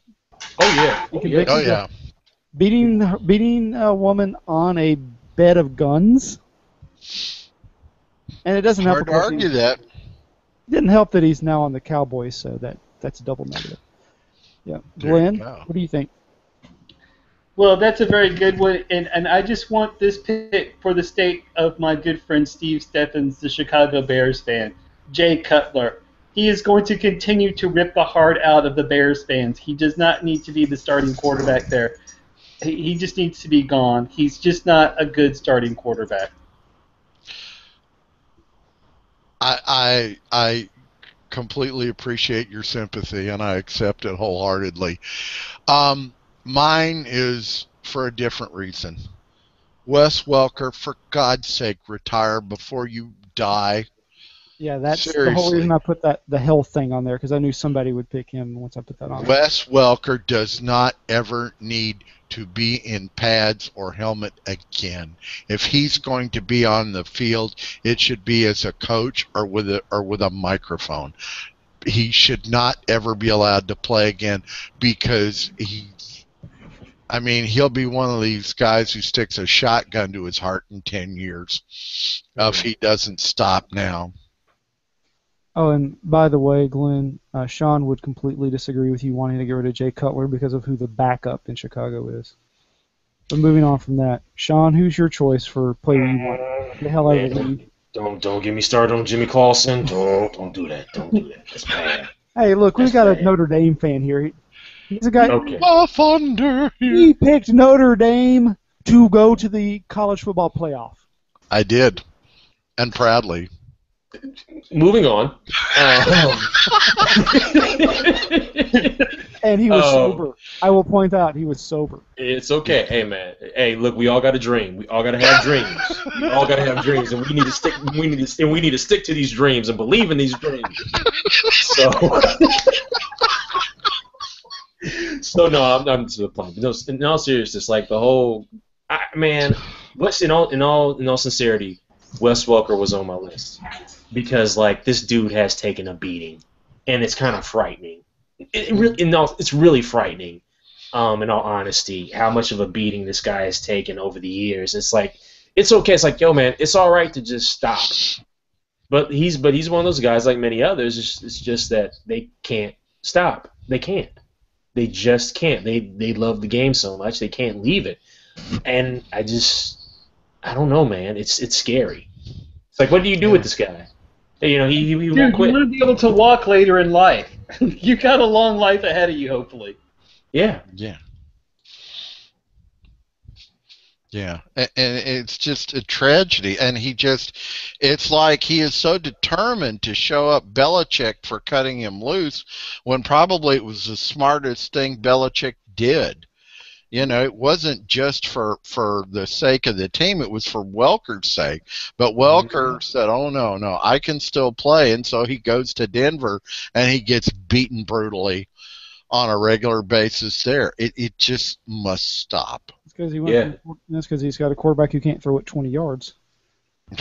Oh yeah. Beating a woman on a bed of guns, and it doesn't help. Hard to argue that. It didn't help that he's now on the Cowboys, so that's a double negative. Yeah, Glenn, what do you think? Well, that's a very good one, and I just want this pick for the state of my good friend Steve Steffens, the Chicago Bears fan, Jay Cutler. He is going to continue to rip the heart out of the Bears fans. He does not need to be the starting quarterback there. He just needs to be gone. He's just not a good starting quarterback. I completely appreciate your sympathy, and I accept it wholeheartedly. Mine is for a different reason. Wes Welker, for God's sake, retire before you die. Yeah, that's the whole Seriously. reason I put the health thing on there, because I knew somebody would pick him once I put that on. Wes Welker does not ever need to be in pads or helmet again. If he's going to be on the field, it should be as a coach or with a microphone. He should not ever be allowed to play again because he'll be one of these guys who sticks a shotgun to his heart in 10 years if he doesn't stop now. Oh, and by the way, Glenn, Sean would completely disagree with you wanting to get rid of Jay Cutler because of who the backup in Chicago is. But moving on from that, Sean, who's your choice for player you want? Get the hell out of the league. Don't get me started on Jimmy Clausen. Don't do that. Don't do that. That's bad. Hey, look, we've got bad. a Notre Dame fan here. He's a guy. Okay. Thunder. He picked Notre Dame to go to the college football playoff. I did, and proudly. Moving on. And he was sober. I will point out he was sober. It's okay. Hey, man. Hey, look, we all got a dream. We all got to have dreams. We all got to have dreams, and we need to stick. We need to stick to these dreams and believe in these dreams. So no, I'm to the point. No, in all seriousness, like the whole, Wes. In all sincerity, Wes Welker was on my list because like this dude has taken a beating, and it's kind of frightening. It's really frightening. In all honesty, how much of a beating this guy has taken over the years. It's like it's okay. It's like, yo, man, it's all right to just stop. But he's one of those guys like many others. It's just that they can't stop. They can't. They just can't. They love the game so much they can't leave it. And I don't know, man. It's scary. It's like, what do you do with this guy? He Dude, won't quit. you want to be able to walk later in life. You got a long life ahead of you, hopefully. Yeah. Yeah, and it's just a tragedy, and it's like he is so determined to show up Belichick for cutting him loose when probably it was the smartest thing Belichick did. It wasn't just for the sake of the team, it was for Welker's sake. But Welker said, oh, no, I can still play, and so he goes to Denver, and he gets beaten brutally on a regular basis there. It just must stop. That's because he's got a quarterback who can't throw it 20 yards. You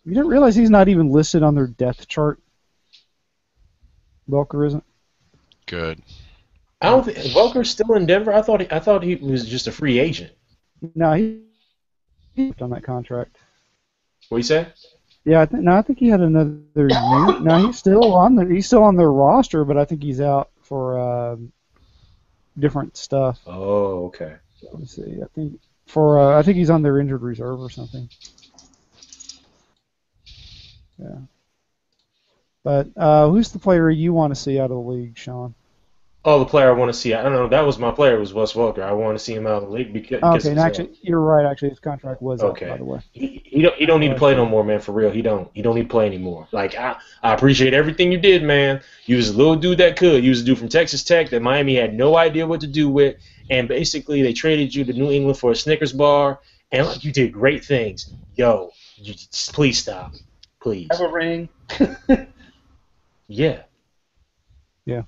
didn't realize he's not even listed on their depth chart? Welker isn't? Good. I don't think Welker's still in Denver. I thought he was just a free agent. No, he on that contract. What you say? Yeah, I think he had another year. No, he's still on their roster, but I think he's out for different stuff. Oh, okay. Let me see. I think he's on their injured reserve or something. Yeah. But who's the player you want to see out of the league, Sean? Oh, the player I want to see. I don't know. That was my player. Was Wes Welker. I want to see him out of the league because. Okay, and actually, you're right. Actually, his contract was okay. up, by the way. He don't need to play no more, man. For real, he don't need to play anymore. Like I appreciate everything you did, man. You was a little dude that could. You was a dude from Texas Tech that Miami had no idea what to do with, and basically they traded you to New England for a Snickers bar, and like you did great things. Yo, please stop, please. Have a ring. Yeah. Yeah.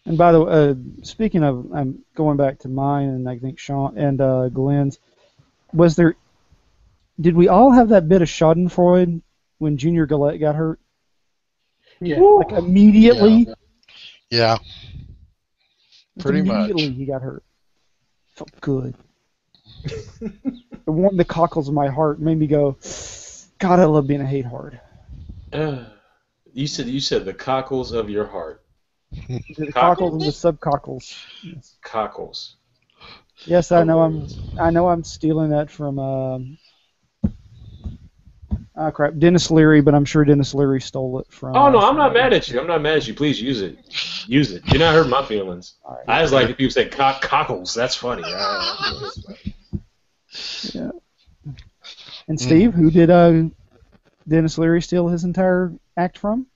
And by the way, speaking of, I'm going back to mine, and I think Sean and Glenn's. Did we all have that bit of Schadenfreude when Junior Gillette got hurt? Yeah. Like immediately. Yeah. Pretty much. Immediately he got hurt. Felt good. It warmed the cockles of my heart, made me go, God, I love being a hate hard. You said the cockles of your heart. The cockles and the subcockles. Yes. Cockles. Yes, I know. I'm stealing that from Dennis Leary, but I'm sure Dennis Leary stole it from. Oh no, I'm not mad at you. I'm not mad at you. Please use it. Use it. You're not hurting my feelings. Right. I just like if people say cockles. That's funny. Yeah. And Steve, who did Dennis Leary steal his entire act from?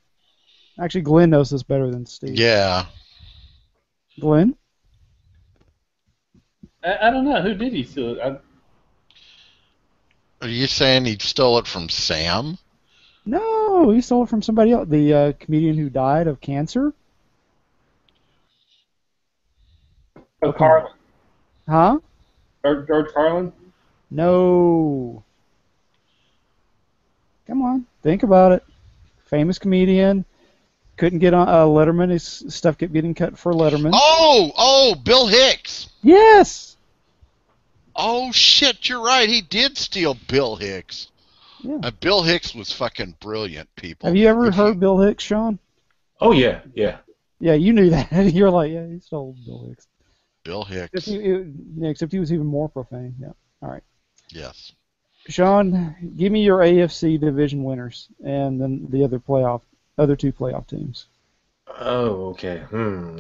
Actually, Glenn knows this better than Steve. Yeah. Glenn? I don't know. Who did he steal it? Are you saying he stole it from Sam? No, No, he stole it from somebody else. The comedian who died of cancer. Oh, Carlin. Huh? George Carlin? No. Come on, think about it. Famous comedian. Couldn't get on Letterman. His stuff kept getting cut for Letterman. Oh, Bill Hicks. Yes. Oh, shit, you're right. He did steal Bill Hicks. Yeah. Bill Hicks was fucking brilliant, people. Have you ever heard Bill Hicks, Sean? Oh, yeah, yeah. Yeah, you knew that. You're like, yeah, he stole Bill Hicks. Bill Hicks. Except he was even more profane. Yeah. All right. Yes. Sean, give me your AFC division winners and then the other two playoff teams. Oh, okay.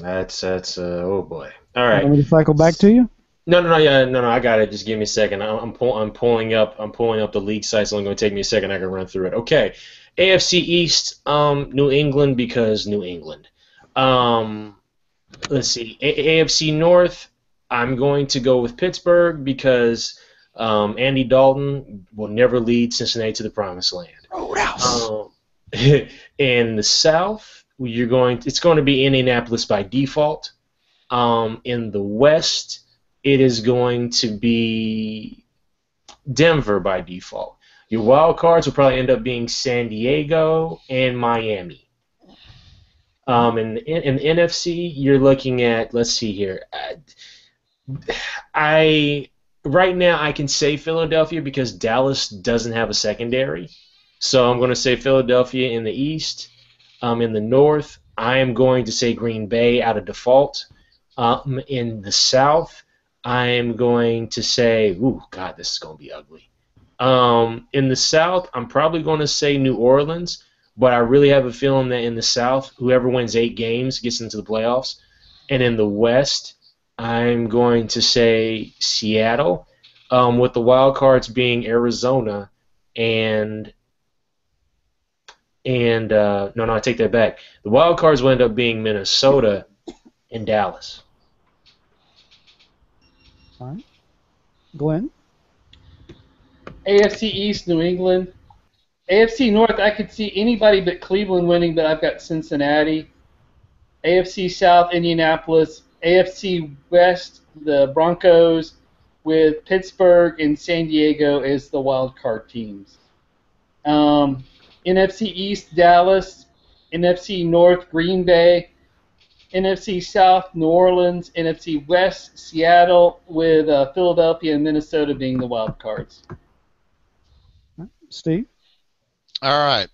That's oh boy. All right. Want me to cycle back to you? No, I got it. Just give me a second. I'm pulling up the league site. It's only going to take me a second. I can run through it. Okay. AFC East, New England because New England. Let's see. AFC North, I'm going to go with Pittsburgh because Andy Dalton will never lead Cincinnati to the promised land. Roadhouse. In the South, it's going to be Indianapolis by default. In the West, it is going to be Denver by default. Your wild cards will probably end up being San Diego and Miami. In the NFC, you're looking at, let's see here. Right now I can say Philadelphia because Dallas doesn't have a secondary. So I'm going to say Philadelphia in the East. In the North, I am going to say Green Bay out of default. In the South, I am going to say, ooh, God, this is going to be ugly. In the South, I'm probably going to say New Orleans, but I really have a feeling that in the South, whoever wins 8 games gets into the playoffs. And in the West, I'm going to say Seattle, with the wild cards being Arizona and no, I take that back. The wild cards will end up being Minnesota and Dallas. All right. Glenn? AFC East, New England. AFC North, I could see anybody but Cleveland winning, but I've got Cincinnati. AFC South, Indianapolis. AFC West, the Broncos, with Pittsburgh and San Diego as the wild card teams. NFC East, Dallas. NFC North, Green Bay. NFC South, New Orleans. NFC West, Seattle, with Philadelphia and Minnesota being the wild cards. Steve? All right.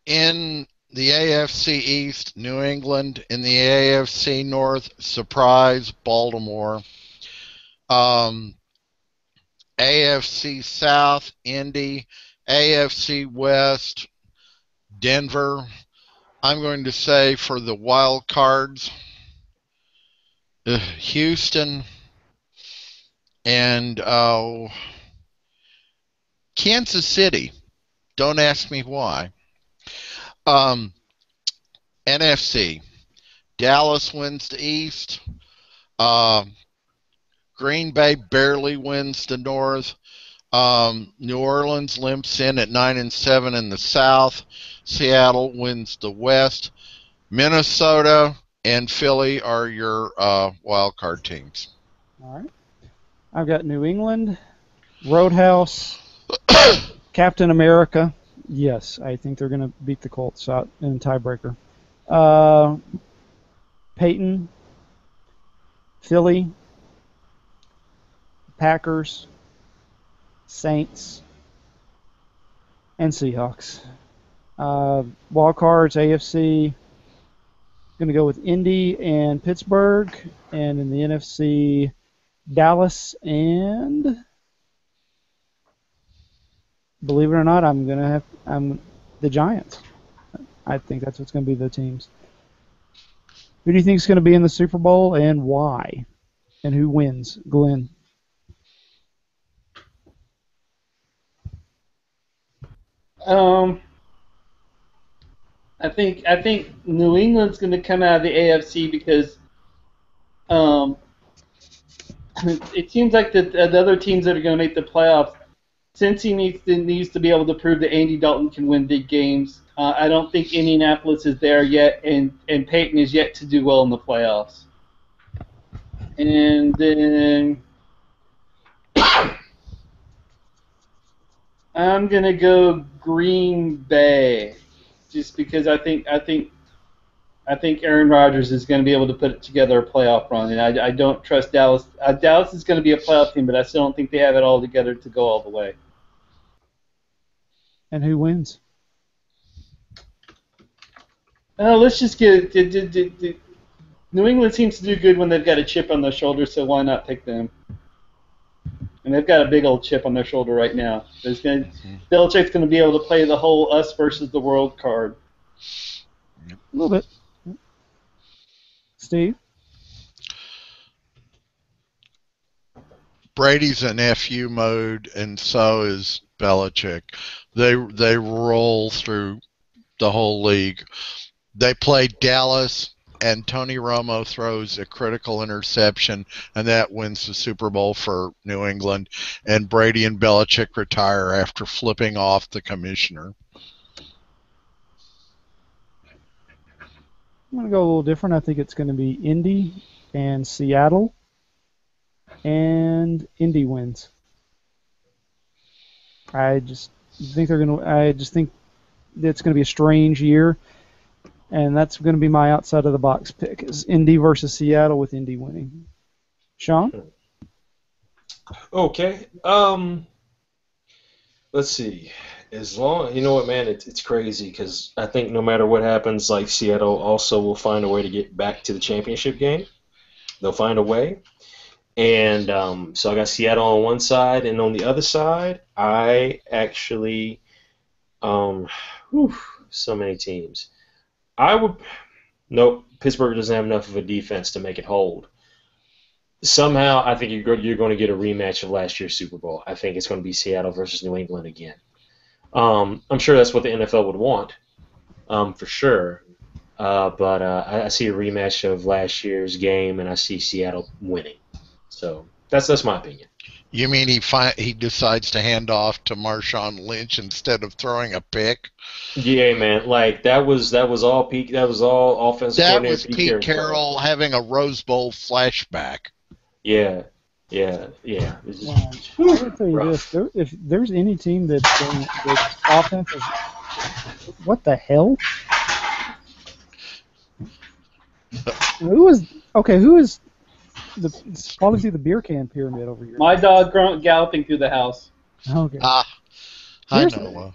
In the AFC East, New England. In the AFC North, surprise, Baltimore. AFC South, Indy. AFC West, Denver. I'm going to say for the wild cards, Houston and Kansas City. Don't ask me why. NFC. Dallas wins the East. Green Bay barely wins the North. New Orleans limps in at 9-7 in the South. Seattle wins the West. Minnesota and Philly are your wild card teams. All right. I've got New England, Roadhouse, Captain America. Yes, I think they're going to beat the Colts out in a tiebreaker. Peyton, Philly, Packers, Saints, and Seahawks. Wild cards, AFC, going to go with Indy and Pittsburgh, and in the NFC, Dallas and, believe it or not, I'm the Giants. I think that's what's going to be the teams. Who do you think is going to be in the Super Bowl and why? And who wins? Glenn. I think New England's going to come out of the AFC because it seems like the other teams that are going to make the playoffs Cincy needs to be able to prove that Andy Dalton can win big games. I don't think Indianapolis is there yet, and Peyton is yet to do well in the playoffs. And then I'm gonna go Green Bay, just because I think Aaron Rodgers is going to be able to put together a playoff run, and I don't trust Dallas. Dallas is going to be a playoff team, but I still don't think they have it all together to go all the way. And who wins? Let's just get New England seems to do good when they've got a chip on their shoulder, so why not pick them? And they've got a big old chip on their shoulder right now. Belichick's going to be able to play the whole us versus the world card. A little bit. Steve? Brady's in FU mode, and so is Belichick. They roll through the whole league. They play Dallas, and Tony Romo throws a critical interception, and that wins the Super Bowl for New England. And Brady and Belichick retire after flipping off the commissioner. I'm going to go a little different. I think it's going to be Indy and Seattle, and Indy wins. I just think it's going to be a strange year, and that's going to be my outside of the box pick: is Indy versus Seattle, with Indy winning. Sean? Okay. Let's see. As long, you know what, man, it's crazy because I think no matter what happens, like Seattle also will find a way to get back to the championship game. They'll find a way. And so I got Seattle on one side, and on the other side, I actually, so many teams. Nope, Pittsburgh doesn't have enough of a defense to make it hold. Somehow, I think you're going to get a rematch of last year's Super Bowl. I think it's going to be Seattle versus New England again. I'm sure that's what the NFL would want, for sure. But I see a rematch of last year's game, and I see Seattle winning. So that's my opinion. You mean he decides to hand off to Marshawn Lynch instead of throwing a pick? Yeah, man. Like that was all Pete. That was all offensive. That was Pete Carroll having a Rose Bowl flashback. Yeah. I'm going to tell you this: if there's any team that's offensive, what the hell? Who is probably the beer can pyramid over here? My dog galloping through the house. Okay. I know.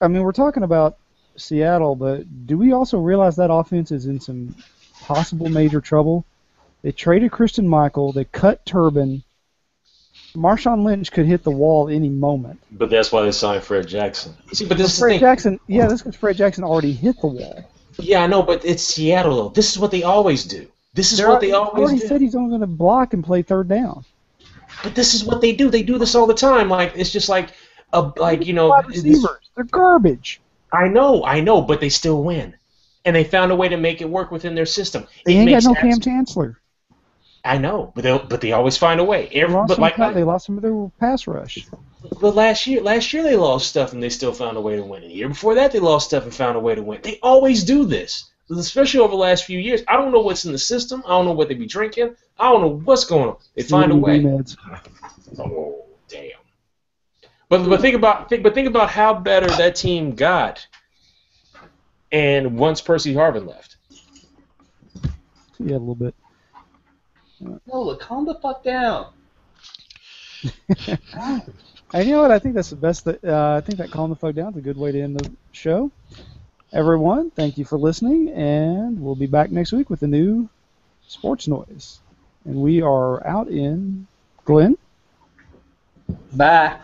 I mean, we're talking about Seattle, but do we also realize that offense is in some possible major trouble? They traded Christian Michael. They cut Turbin. Marshawn Lynch could hit the wall any moment. But that's why they signed Fred Jackson. See, but this is Fred Jackson. Yeah, that's because Fred Jackson already hit the wall. Yeah, I know, but it's Seattle though. This is what they always do. He already said he's only going to block and play third down. But this is what they do. They do this all the time. Like it's just like wide receivers. They're garbage. I know, but they still win, and they found a way to make it work within their system. They ain't got no Cam Chancellor. I know, but they always find a way. They lost some of their pass rush. But last year they lost stuff and they still found a way to win. The year before that they lost stuff and found a way to win. They always do this, especially over the last few years. I don't know what's in the system. I don't know what they be drinking. I don't know what's going on. They find a way. Oh damn! But think about how better that team got, and once Percy Harvin left. Yeah, a little bit. Nola, calm the fuck down. And you know what? I think that's the best. I think that calm the fuck down is a good way to end the show. Everyone, thank you for listening, and we'll be back next week with a new Sports Noise. And we are out in Glen. Bye.